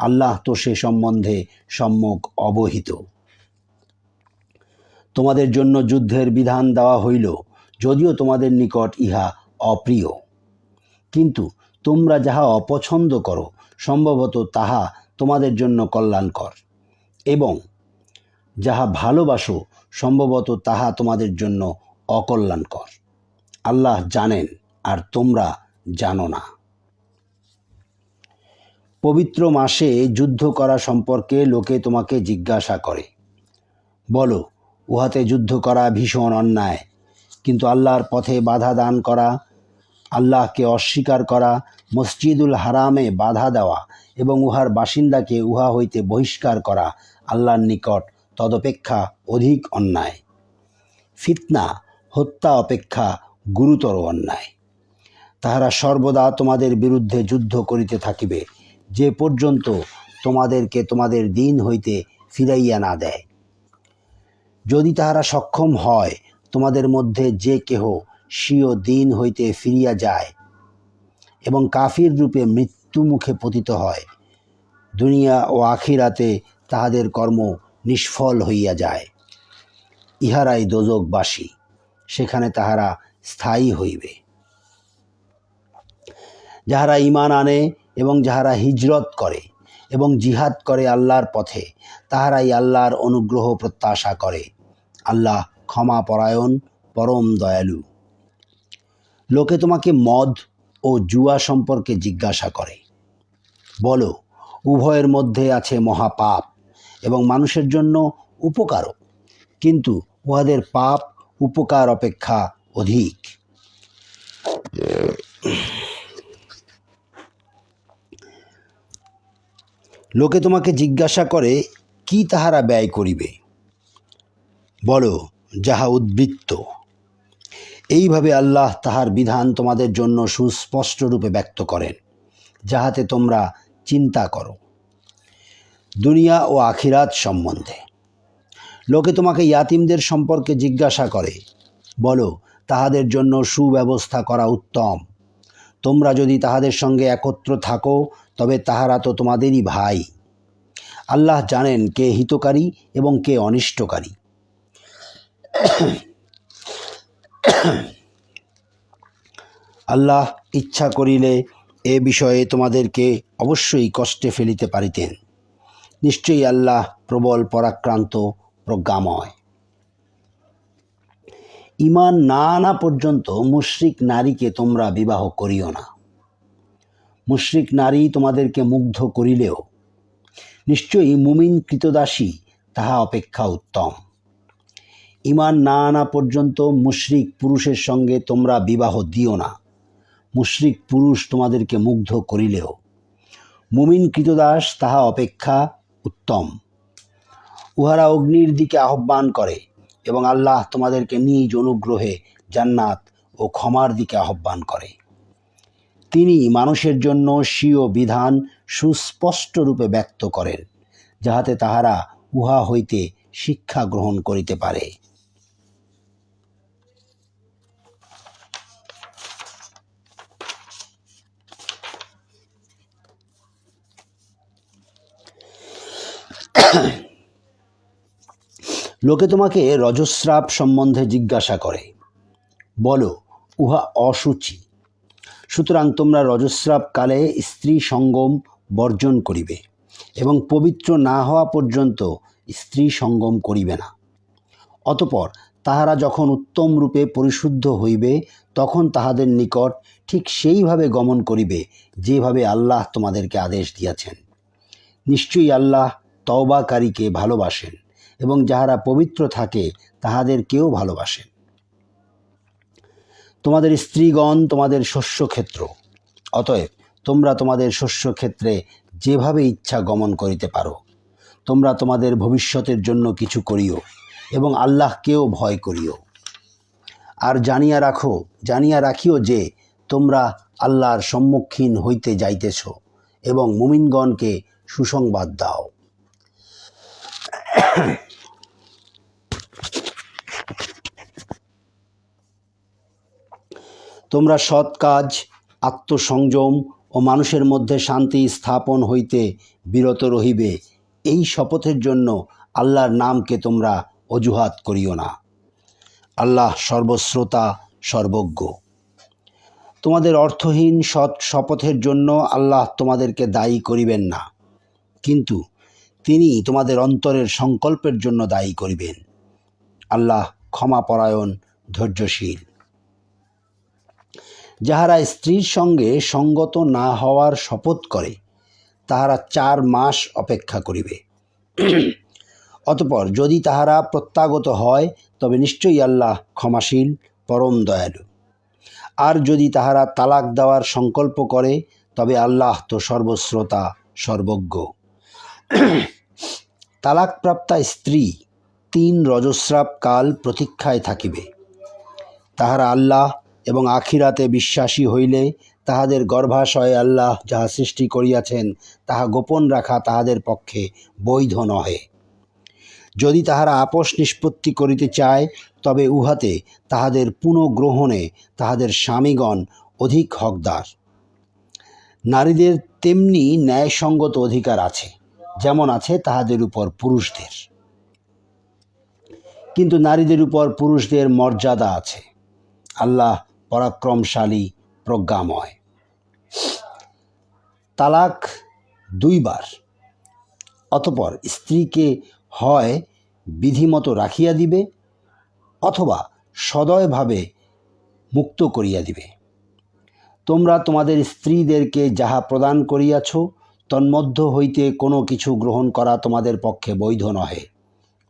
S1: আল্লাহ তো সে সম্বন্ধে সম্যক অবহিত। তোমাদের জন্য যুদ্ধের বিধান দেওয়া হইল, যদিও তোমাদের নিকট ইহা অপ্রিয়। কিন্তু তোমরা যাহা অপছন্দ করো সম্ভবত তাহা তোমাদের জন্য কল্যাণকর, এবং যাহা ভালোবাসো সম্ভবত তাহা তোমাদের জন্য অকল্যাণকর। আল্লাহ জানেন আর তোমরা জানো না। পবিত্র মাসে যুদ্ধ করা সম্পর্কে লোকে তোমাকে জিজ্ঞাসা করে। বলো, উহাতে যুদ্ধ করা ভীষণ অন্যায়, কিন্তু আল্লাহর পথে বাধা দান করা, আল্লাহকে অস্বীকার করা, মসজিদুল হারামে বাধা দেওয়া এবং উহার বাসিন্দাকে উহা হইতে বহিষ্কার করা আল্লাহর নিকট তদপেক্ষা অধিক অন্যায়। ফিতনা, হত্যা অপেক্ষা গুরুতর অন্যায়। তাহারা সর্বদা তোমাদের বিরুদ্ধে যুদ্ধ করিতে থাকিবে, যে পর্যন্ত তোমাদেরকে তোমাদের দিন হইতে ফিরাইয়া না দেয়। যদি তাহারা সক্ষম হয় তোমাদের মধ্যে যে কেহ স্বীয় দিন হইতে ফিরিয়া যায় এবং কাফির রূপে মৃত্যু মুখে পতিত হয়, দুনিয়া ও আখিরাতে তাহাদের কর্ম নিষ্ফল হইয়া যায়। ইহারাই দোজখবাসী, সেখানে তাহারা স্থায়ী হইবে। যাহারা ঈমান আনে এবং যাহারা হিজরত করে এবং জিহাদ করে আল্লাহর পথে, তাহারাই আল্লাহর অনুগ্রহ প্রত্যাশা করে। আল্লাহ ক্ষমা পরায়ণ, পরম দয়ালু। লোকে তোমাকে মদ ও জুয়া সম্পর্কে জিজ্ঞাসা করে। বলো, উভয়ের মধ্যে আছে মহাপাপ এবং মানুষের জন্য উপকারও, কিন্তু উহাদের পাপ উপকার অপেক্ষা অধিক। লোকে তোমাকে জিজ্ঞাসা করে, কি তাহারা ব্যয় করিবে? বলো, যাহা উদ্বৃত্ত। এইভাবে আল্লাহ তাহার বিধান তোমাদের জন্য সুস্পষ্ট রূপে ব্যক্ত করেন, যাহাতে তোমরা চিন্তা করো। দুনিয়া ও আখিরাত সম্বন্ধে লোকে তোমাকে ইয়াতিমদের সম্পর্কে জিজ্ঞাসা করে। বলো, তাহাদের জন্য সুব্যবস্থা করা উত্তম। তোমরা যদি তাহাদের সঙ্গে একত্র থাকো তবে তাহারা তো তোমাদেরই ভাই। আল্লাহ জানেন কে হিতকারী এবং কে অনিষ্টকারী। আল্লাহ ইচ্ছা করিলে এ বিষয়ে তোমাদেরকে অবশ্যই কষ্টে ফেলিতে পারিতেন। নিশ্চয়ই আল্লাহ প্রবল পরাক্রান্ত প্রজ্ঞাময়। ঈমান না আনা পর্যন্ত মুশরিক নারীকে তোমরা বিবাহ করিও না। মুশরিক নারী তোমাদেরকে মুগ্ধ করিলেও নিশ্চয়ই মুমিন কৃতদাসী তাহা অপেক্ষা উত্তম। ঈমান না আনা পর্যন্ত মুশরিক পুরুষের সঙ্গে তোমরা বিবাহ দিও না। মুশরিক পুরুষ তোমাদেরকে মুগ্ধ করিলেও মুমিন কৃতদাস তাহা অপেক্ষা উত্তম। উহারা অগ্নির দিকে আহ্বান করে এবং আল্লাহ তোমাদেরকে নিজ অনুগ্রহে জান্নাত ও ক্ষমার দিকে আহ্বান করে। তিনি মানুষের জন্য স্বীয় বিধান সুস্পষ্ট রূপে ব্যক্ত করেন, যাহাতে তাহারা উহা হইতে শিক্ষা গ্রহণ করিতে পারে। লোকে তোমাকে রজস্রাব সম্বন্ধে জিজ্ঞাসা করে, বলো উহা অসুচি। সুতরাং তোমরা রজস্রাব কালে স্ত্রী সঙ্গম বর্জন করিবে এবং পবিত্র না হওয়া পর্যন্ত স্ত্রী সঙ্গম করিবে না। অতঃপর তাহারা যখন উত্তম রূপে পরিশুদ্ধ হইবে, তখন তাহাদের নিকট ঠিক সেইভাবে গমন করিবে যেভাবে আল্লাহ তোমাদেরকে আদেশ দিয়াছেন। নিশ্চয়ই আল্লাহ তওবাকারীকে ভালোবাসেন এবং যাহারা পবিত্র থাকে তাহাদেরকেও ভালোবাসেন। তোমাদের স্ত্রীগণ তোমাদের শস্যক্ষেত্র, অতএব তোমরা তোমাদের শস্যক্ষেত্রে যেভাবে ইচ্ছা গমন করিতে পারো। তোমরা তোমাদের ভবিষ্যতের জন্য কিছু করিও এবং আল্লাহকেও ভয় করিও। আর জানিয়া রাখিও যে তোমরা আল্লাহর সম্মুখীন হইতে যাইতেছ এবং মুমিনগণকে সুসংবাদ দাও। তোমরা সৎ কাজ, আত্মসংযম ও মানুষের মধ্যে শান্তি স্থাপন হইতে বিরত রহিবে, এই শপথের জন্য আল্লাহর নামকে তোমরা অজুহাত করিও না। আল্লাহ সর্বশ্রোতা, সর্বজ্ঞ। তোমাদের অর্থহীন সৎ শপথের জন্য আল্লাহ তোমাদেরকে দায়ী করিবেন না, কিন্তু তিনি তোমাদের অন্তরের সংকল্পের জন্য দায়ী করিবেন। আল্লাহ ক্ষমাপরায়ণ, ধৈর্যশীল। যাহারা স্ত্রীর সঙ্গে সঙ্গত না হওয়ার শপথ করে, তাহারা 4 মাস অপেক্ষা করিবে। অতঃপর যদি তাহারা প্রত্যাগত হয়, তবে নিশ্চয়ই আল্লাহ ক্ষমাশীল, পরম দয়ালু। আর যদি তাহারা তালাক দেওয়ার সংকল্প করে, তবে আল্লাহ তো সর্বশ্রোতা, সর্বজ্ঞ। তালাকপ্রাপ্তা স্ত্রী 3 রজস্রাব কাল প্রতীক্ষায় থাকিবে। তাহারা আল্লাহ এবং আখিরাতে বিশ্বাসী হইলে তাহাদের গর্ভাশয়ে আল্লাহ যাহা সৃষ্টি করিয়াছেন তাহা গোপন রাখা তাহাদের পক্ষে বৈধ নহে। যদি তাহারা আপোষ নিষ্পত্তি করিতে চায়, তবে উহাতে তাহাদের পুনঃগ্রহণে তাহাদের স্বামীগণ অধিক হকদার। নারীদের তেমনি ন্যায়সঙ্গত অধিকার আছে, যেমন আছে তাহাদের উপর পুরুষদের, কিন্তু নারীদের উপর পুরুষদের মর্যাদা আছে। আল্লাহ পরাক্রমশালী, প্রজ্ঞাময়। তালাক 2 বার। অতঃপর স্ত্রীকে হয় বিধিমতো রাখিয়া দিবে অথবা সদয়ভাবে মুক্ত করিয়া দিবে। তোমরা তোমাদের স্ত্রীদেরকে যাহা প্রদান করিয়াছ, তন্মধ্য হইতে কোনো কিছু গ্রহণ করা তোমাদের পক্ষে বৈধ নহে।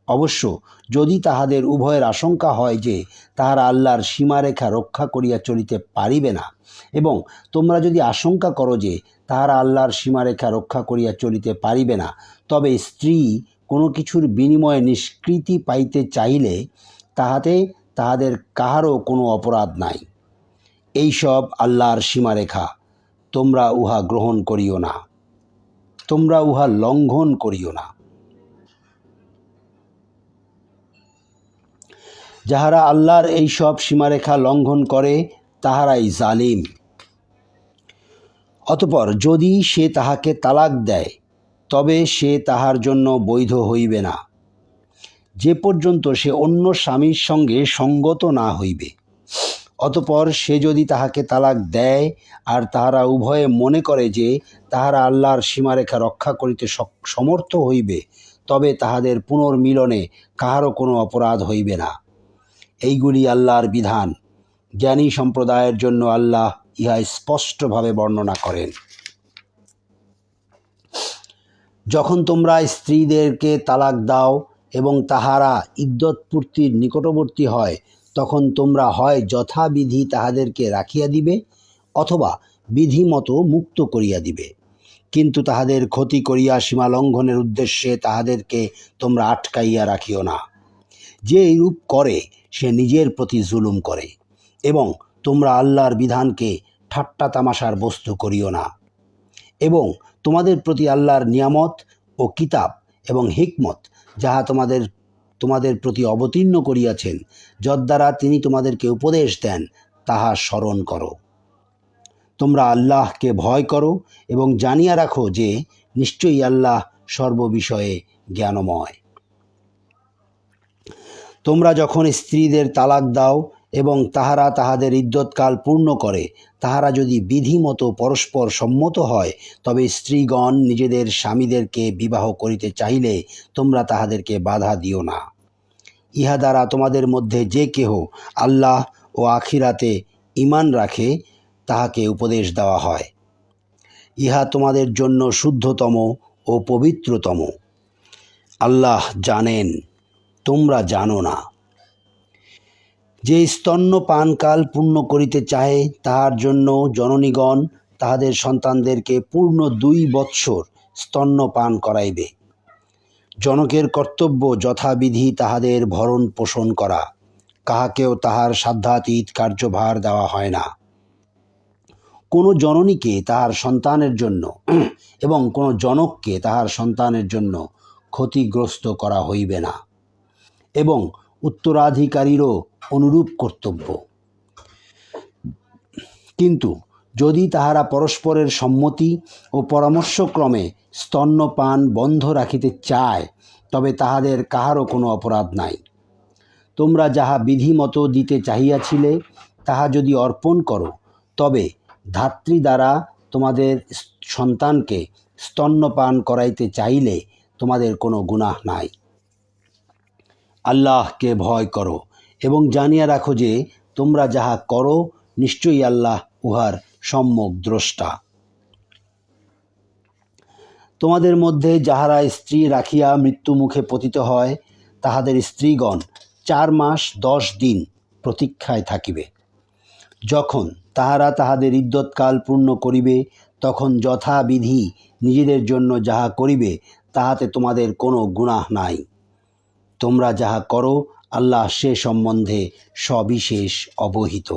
S1: অবশ্য যদি তাহাদের উভয়ের আশঙ্কা হয় যে তাহারা আল্লাহর সীমারেখা রক্ষা করিয়া চলিতে পারিবে না, এবং তোমরা যদি আশঙ্কা করো যে তাহারা আল্লাহর সীমারেখা রক্ষা করিয়া চলিতে পারিবে না, তবে স্ত্রী কোনো কিছুর বিনিময়ে নিষ্কৃতি পাইতে চাইলে তাহাতে তাহাদের কাহারও কোনো অপরাধ নাই। এইসব আল্লাহর সীমারেখা, তোমরা উহা গ্রহণ করিও না, তোমরা উহা লঙ্ঘন করিও না। যাহারা আল্লাহর এই সব সীমারেখা লঙ্ঘন করে, তাহারাই জালিম। অতঃপর যদি সে তাহাকে তালাক দেয়, তবে সে তাহার জন্য বৈধ হইবে না, যে পর্যন্ত সে অন্য স্বামীর সঙ্গে সঙ্গত না হইবে। অতঃপর সে যদি তাহাকে তালাক দেয় আর তাহারা উভয়ে মনে করে যে তাহারা আল্লাহর সীমারেখা রক্ষা করিতে সমর্থ হইবে, তবে তাহাদের পুনর্মিলনে কাহারও কোনো অপরাধ হইবে না। এইগুলি আল্লাহর বিধান। জ্ঞানী সম্প্রদায়ের জন্য আল্লাহ ইহা স্পষ্টভাবে বর্ণনা করেন। যখন তোমরা স্ত্রীদেরকে তালাক দাও এবং তাহারা ইদ্যত পূর্তির নিকটবর্তী হয়, তখন তোমরা হয় যথাবিধি তাহাদেরকে রাখিয়া দিবে অথবা বিধিমতো মুক্ত করিয়া দিবে, কিন্তু তাহাদের ক্ষতি করিয়া সীমালঙ্ঘনের উদ্দেশ্যে তাহাদেরকে তোমরা আটকাইয়া রাখিও না। যে এইরূপ করে সে নিজের প্রতি জুলুম করে, এবং তোমরা আল্লাহর বিধানকে ঠাট্টা তামাশার বস্তু করিও না। এবং তোমাদের প্রতি আল্লাহর নিয়ামত ও কিতাব এবং হিকমত যাহা তোমাদের প্রতি অবতীর্ণ করিয়াছেন, যদ্বারা তিনি তোমাদেরকে উপদেশ দেন, তাহা স্মরণ করো। তোমরা আল্লাহকে ভয় করো এবং জানিয়া রাখো যে নিশ্চয়ই আল্লাহ সর্ববিষয়ে জ্ঞানময়। তোমরা যখন স্ত্রীদের তালাক দাও এবং তাহারা তাহাদের ইদ্যৎকাল পূর্ণ করে, তাহারা যদি বিধিমতো পরস্পর সম্মত হয়, তবে স্ত্রীগণ নিজেদের স্বামীদেরকে বিবাহ করিতে চাইলে তোমরা তাহাদেরকে বাধা দিও না। ইহা দ্বারা তোমাদের মধ্যে যে কেহ আল্লাহ ও আখিরাতে ঈমান রাখে, তাহাকে উপদেশ দেওয়া হয়। ইহা তোমাদের জন্য শুদ্ধতম ও পবিত্রতম। আল্লাহ জানেন, তোমরা জানো না। যে স্তন্যপানকাল পূর্ণ করিতে চাহে, তাহার জন্য জননীগণ তাহাদের সন্তানদেরকে পূর্ণ 2 বৎসর স্তন্যপান করাইবে। জনকের কর্তব্য যথাবিধি তাহাদের ভরণ পোষণ করা। কাহাকেও তাহার সাধ্যাতীত কার্যভার দেওয়া হয় না। কোনো জননীকে তাহার সন্তানের জন্য এবং কোনো জনককে তাহার সন্তানের জন্য ক্ষতিগ্রস্ত করা হইবে না, এবং উত্তরাধিকারীরও অনুরূপ কর্তব্য। কিন্তু যদি তাহারা পরস্পরের সম্মতি ও পরামর্শক্রমে স্তন্যপান বন্ধ রাখিতে চায়, তবে তাহাদের কাহারও কোনো অপরাধ নাই। তোমরা যাহা বিধিমতো দিতে চাহিয়াছিলে, তাহা যদি অর্পণ করো, তবে ধাত্রী দ্বারা তোমাদের সন্তানকে স্তন্যপান করাইতে চাইলে তোমাদের কোনো গুনাহ নাই। আল্লাহকে ভয় করো এবং জানিয়া রাখো যে তোমরা যাহা করো, নিশ্চয়ই আল্লাহ উহার সম্যক দ্রষ্টা। তোমাদের মধ্যে যাহারা স্ত্রী রাখিয়া মৃত্যুমুখে পতিত হয়, তাহাদের স্ত্রীগণ 4 মাস 10 দিন প্রতীক্ষায় থাকিবে। যখন তাহারা তাহাদের ইদ্যৎকাল পূর্ণ করিবে, তখন যথাবিধি নিজেদের জন্য যাহা করিবে, তাহাতে তোমাদের কোনো গুনাহ নাই। তোমরা যাহা করো, আল্লাহ সে সম্বন্ধে সবিশেষ অবহিত।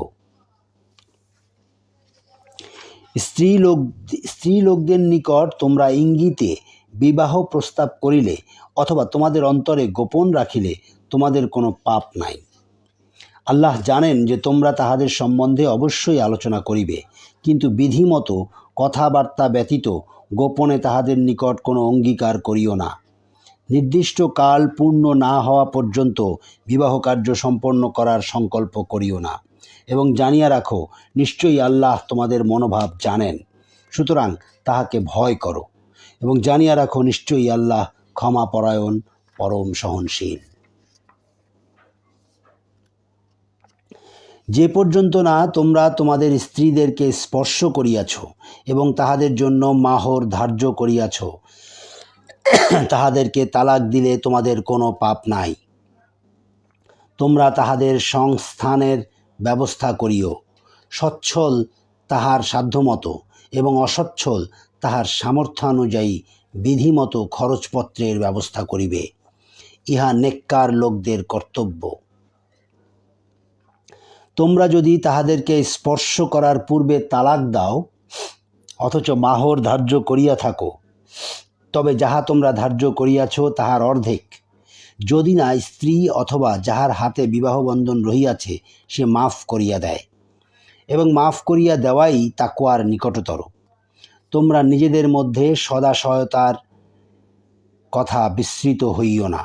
S1: স্ত্রীলোকদের নিকট তোমরা ইঙ্গিতে বিবাহ প্রস্তাব করিলে অথবা তোমাদের অন্তরে গোপন রাখিলে তোমাদের কোনো পাপ নাই। আল্লাহ জানেন যে তোমরা তাহাদের সম্বন্ধে অবশ্যই আলোচনা করিবে, কিন্তু বিধিমতো কথাবার্তা ব্যতীত গোপনে তাহাদের নিকট কোনো অঙ্গীকার করিও না। নির্দিষ্ট কাল পূর্ণ না হওয়া পর্যন্ত বিবাহ কার্য সম্পন্ন করার সংকল্প করিও না, এবং জানিয়া রাখো নিশ্চয়ই আল্লাহ তোমাদের মনোভাব জানেন। সুতরাং তাহাকে ভয় করো এবং জানিয়া রাখো নিশ্চয়ই আল্লাহ ক্ষমাপরায়ণ, পরম সহনশীল। যে পর্যন্ত না তোমরা তোমাদের স্ত্রীদেরকে স্পর্শ করিয়াছ এবং তাহাদের জন্য মাহর ধার্য করিয়াছ, তাহাদেরকে তালাক দিলে তোমাদের কোনো পাপ নাই। তোমরা তাহাদের সংস্থানের ব্যবস্থা করিও। সচ্ছল তাহার সাধ্যমতো এবং অসচ্ছল তাহার সামর্থ্যানুযায়ী বিধিমতো খরচপত্রের ব্যবস্থা করিবে। ইহা নেককার লোকদের কর্তব্য। তোমরা যদি তাহাদেরকে স্পর্শ করার পূর্বে তালাক দাও অথচ মাহর ধার্য করিয়া থাকো, তবে যাহা তোমরা ধার্য করিয়াছ তাহার অর্ধেক, যদি না স্ত্রী অথবা যাহার হাতে বিবাহবন্ধন রহিয়াছে সে মাফ করিয়া দেয়, এবং মাফ করিয়া দেওয়াই তাকওয়ার নিকটতর। তোমরা নিজেদের মধ্যে সদাসয়তার কথা বিস্মৃত হইও না।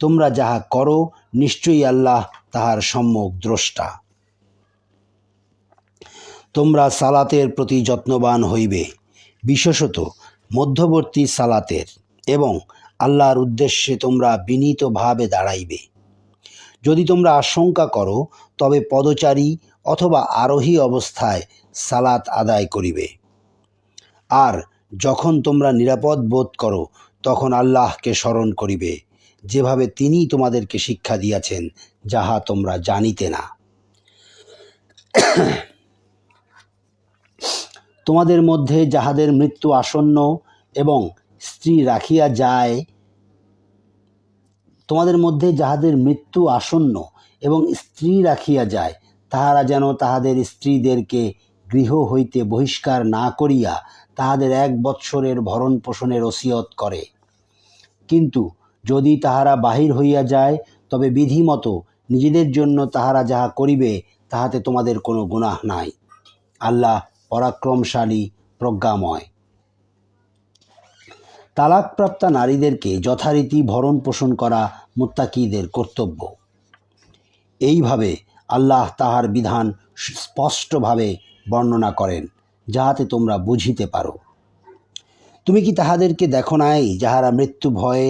S1: তোমরা যাহা করো, নিশ্চয়ই আল্লাহ তাহার সম্যক দ্রষ্টা। তোমরা সালাতের প্রতি যত্নবান হইবে, বিশেষত মধ্যবর্তী সালাতের, এবং আল্লাহর উদ্দেশ্যে তোমরা বিনীতভাবে দাঁড়াইবে। যদি তোমরা আশঙ্কা করো তবে পদচারী অথবা আরোহী অবস্থায় সালাত আদায় করিবে। আর যখন তোমরা নিরাপদ বোধ করো তখন আল্লাহকে স্মরণ করিবে, যেভাবে তিনি তোমাদেরকে শিক্ষা দিয়াছেন, যাহা তোমরা জানিতে না। তোমাদের মধ্যে যাহাদের মৃত্যু আসন্ন এবং স্ত্রী রাখিয়া যায় তাহারা যেন তাহাদের স্ত্রীদেরকে গৃহ হইতে বহিষ্কার না করিয়া তাহাদের 1 বৎসরের ভরণ পোষণের ওসিয়ত করে। কিন্তু যদি তাহারা বাহির হইয়া যায় তবে বিধিমতো নিজেদের জন্য তাহারা যাহা করিবে তাহাতে তোমাদের কোনো গুনাহ নাই। আল্লাহ পরাক্রমশালী, প্রজ্ঞাময়। তালাকপ্রাপ্তা নারীদেরকে যথারীতি ভরণ পোষণ করা মুত্তাকিদের কর্তব্য। এইভাবে আল্লাহ তাহার বিধান স্পষ্টভাবে বর্ণনা করেন, যাহাতে তোমরা বুঝিতে পারো। তুমি কি তাহাদেরকে দেখো নাই, যাহারা মৃত্যু ভয়ে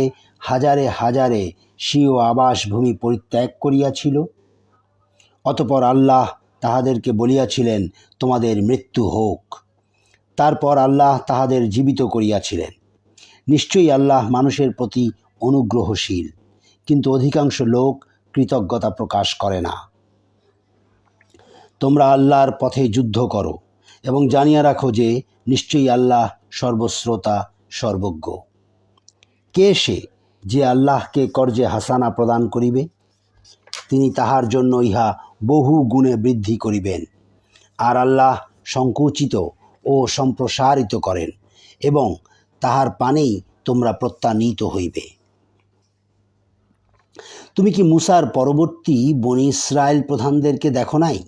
S1: হাজারে হাজারে স্বীয় আবাসভূমি পরিত্যাগ করিয়াছিল? অতঃপর আল্লাহ তাহাদেরকে বলিয়াছিলেন, তোমাদের মৃত্যু হোক। তারপর আল্লাহ তাহাদের জীবিত করিয়াছিলেন। নিশ্চয়ই আল্লাহ মানুষের প্রতি অনুগ্রহশীল, কিন্তু অধিকাংশ লোক কৃতজ্ঞতা প্রকাশ করে না। তোমরা আল্লাহর পথে যুদ্ধ করো এবং জানিয়া রাখো যে নিশ্চয়ই আল্লাহ সর্বশ্রোতা, সর্বজ্ঞ। কে সে যে আল্লাহকে কর্জে হাসানা প্রদান করিবে? তিনি তাহার জন্য ইহা বহু গুণে বৃদ্ধি করিবেন। আর আল্লাহ সংকুচিত ও সম্প্রসারিত করেন, এবং তাহার পানেই তোমরা প্রত্যানীত হইবে। তুমি কি মুসার পরবর্তী বনি ইসরায়েল প্রধানদেরকে দেখো নাই?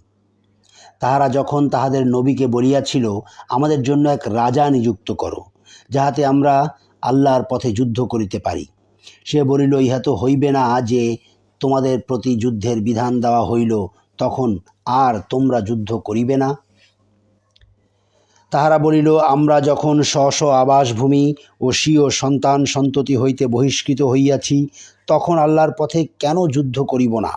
S1: তাহারা যখন তাহাদের নবীকে বলিয়াছিল, আমাদের জন্য এক রাজা নিযুক্ত করো, যাহাতে আমরা আল্লাহর পথে যুদ্ধ করিতে পারি। সে বলিল, ইহা তো হইবে না যে তোমাদের প্রতি যুদ্ধের বিধান দেওয়া হইল, তখন আর তোমরা যুদ্ধ করিবে না। তাহারা বলিল, আমরা যখন স্ব আবাসভূমি ও স্বীয় সন্তান সন্ততি হইতে বহিষ্কৃত হইয়াছি, তখন আল্লাহর পথে কেন যুদ্ধ করিব না?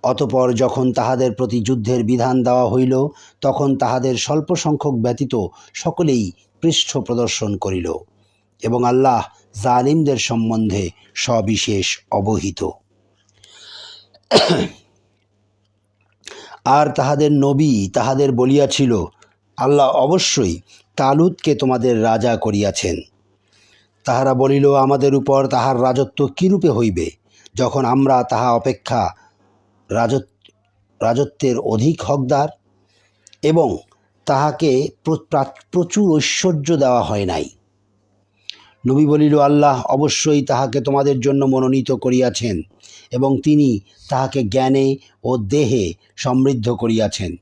S1: অতঃপর যখন তাহাদের প্রতি যুদ্ধের বিধান দেওয়া হইল, তখন তাহাদের স্বল্প সংখ্যক ব্যতীত সকলেই পৃষ্ঠ প্রদর্শন করিল, এবং আল্লাহ জালিমদের সম্বন্ধে সবিশেষ অবহিত। আর তাহাদের নবী তাহাদের বলিয়াছিল, আল্লাহ অবশ্যই তালুতকে তোমাদের রাজা করিয়াছেন। তাহারা বলিল, আমাদের উপর তাহার রাজত্ব কিরূপে হইবে, যখন আমরা তাহা অপেক্ষা রাজত্বের অধিক হকদার, এবং তাহাকে প্রচুর ঐশ্বর্য দেওয়া হয় নাই। নবী বলিল, আল্লাহ অবশ্যই তাহাকে তোমাদের জন্য মনোনীত করিয়াছেন, এবং তিনি তাহাকে জ্ঞানে ও দেহে সমৃদ্ধ করিয়াছেন।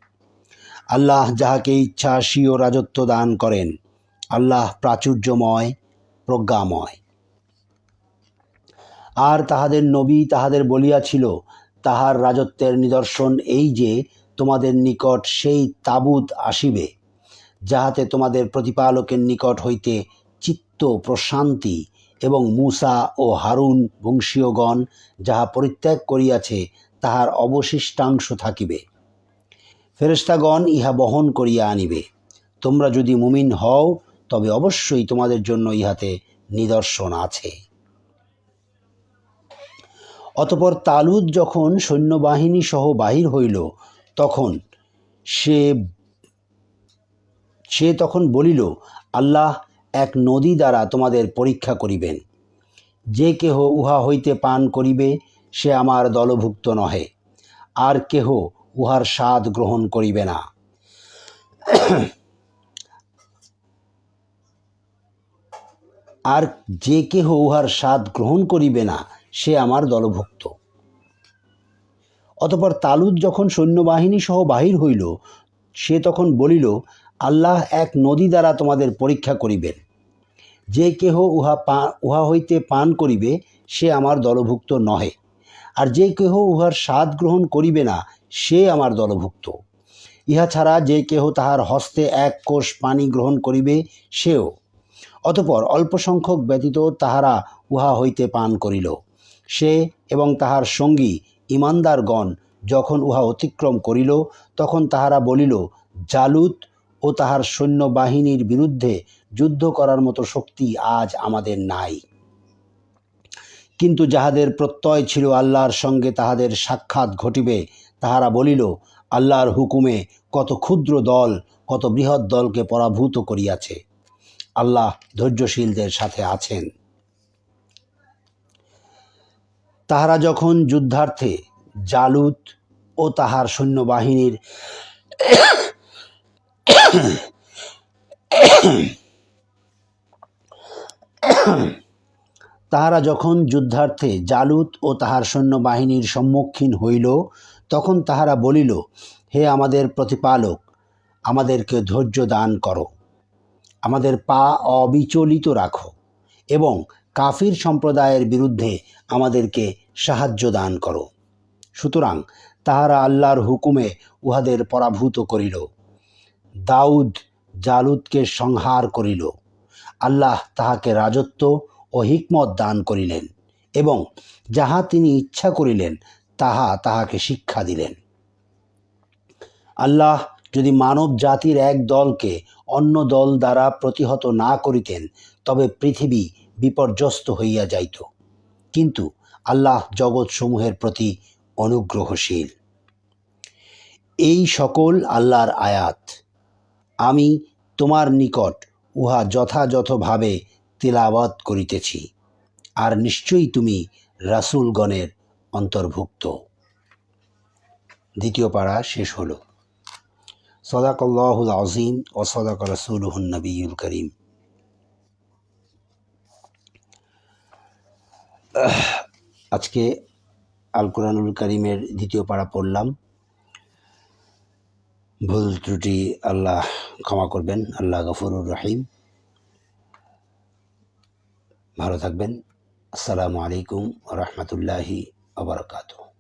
S1: আল্লাহ যাহাকে ইচ্ছা স্বীয় রাজত্ব দান করেন। আল্লাহ প্রাচুর্যময়, প্রজ্ঞাময়। আর তাহাদের নবী তাহাদের বলিয়াছিল, তাহার রাজত্বের নিদর্শন এই যে তোমাদের নিকট সেই তাবুত আসিবে, যাহাতে তোমাদের প্রতিপালকের নিকট হইতে চিত্ত প্রশান্তি এবং মূসা ও হারুন বংশীয়গণ যাহা পরিত্যাগ করিয়াছে তাহার অবশিষ্টাংশ থাকিবে। ফেরেশতাগণ ইহা বহন করিয়া আনিবে। তোমরা যদি মুমিন হও তবে অবশ্যই তোমাদের জন্য ইহাতে নিদর্শন আছে। অতঃপর তালুত যখন সৈন্যবাহিনী সহ বাহির হইল, তখন সে বলিল, আল্লাহ এক নদী দ্বারা তোমাদের পরীক্ষা করিবেন। যে কেহ উহা হইতে পান করিবে সে আমার দলভুক্ত নহে, আর কেহ উহার স্বাদ গ্রহণ করিবে না। আর যে কেহ উহার স্বাদ গ্রহণ করিবে না সে আমার দলভুক্ত। অতঃপর তালুত যখন সৈন্যবাহিনী সহ বাহির হইল, সে তখন বলিল, আল্লাহ এক নদী দ্বারা তোমাদের পরীক্ষা করিবেন। যে কেহ উহা হইতে পান করিবে সে আমার দলভুক্ত নহে, আর যে কেহ উহার স্বাদ গ্রহণ করিবে না সে আমার দলভুক্ত। ইহা ছাড়া যে কেহ তাহার হস্তে 1 কোষ পানি গ্রহণ করিবে সেও। অতঃপর অল্প সংখ্যক ব্যতীত তাহারা উহা হইতে পান করিল। সে এবং তাহার সঙ্গী ঈমানদারগণ যখন উহা অতিক্রম করিল, তখন তাহারা বলিল, জালুত ও তাহার সৈন্যবাহিনীর বিরুদ্ধে যুদ্ধ করার মতো শক্তি আজ আমাদের নাই। কিন্তু যাহাদের প্রত্যয় ছিল আল্লাহর সঙ্গে তাহাদের সাক্ষাৎ ঘটিবে, তাহারা বলিল, আল্লাহর হুকুমে কত ক্ষুদ্র দল কত বৃহৎ দলকে পরাভূত করিয়াছে। আল্লাহ ধৈর্যশীলদের সাথে আছেন। তাহারা যখন যুদ্ধার্থে জালুত ও তাহার সৈন্যবাহিনীর জালুত ও তাহার সৈন্যবাহিনীর সম্মুখীন হইল, তখন তাহারা বলিল, হে আমাদের প্রতিপালক, আমাদেরকে ধৈর্য দান করো, আমাদের পা অবিচলিত রাখো এবং কাফির সম্প্রদায়ের বিরুদ্ধে আমাদেরকে সাহায্য দান করো। সুতরাং তাহারা আল্লাহর হুকুমে উহাদের পরাভূত করিল। দাউদ জালুতকে সংহার করিল। আল্লাহ তাহাকে রাজত্ব ও হিকমত দান করিলেন এবং যাহা তিনি ইচ্ছা করিলেন তাহাকে শিক্ষা দিলেন। আল্লাহ যদি মানব জাতির এক দলকে অন্য দল দ্বারা প্রতিহত না করিতেন, তবে পৃথিবী বিপর্যস্ত হইয়া যাইত। কিন্তু আল্লাহ জগৎসমূহের প্রতি অনুগ্রহশীল। এই সকল আল্লাহর আয়াত আমি তোমার নিকট উহা যথাযথভাবে তিলাওয়াত করিতেছি, আর নিশ্চয়ই তুমি রাসূলগণের অন্তর্ভুক্ত। দ্বিতীয় পারা শেষ হলো। সদাকাল্লাহুল আযীম ওয়া সদাকা রাসূলুহুন নবিয়্যুল কারীম। আজকে আল কোরআনুল কারীমের দ্বিতীয় পারা পড়লাম। ভুল ত্রুটি আল্লাহ ক্ষমা করবেন। আল্লাহ গফুরুর রহিম। ভালো থাকবেন। আসসালামু আলাইকুম ওয়া রাহমাতুল্লাহি ওয়া বারাকাতুহু।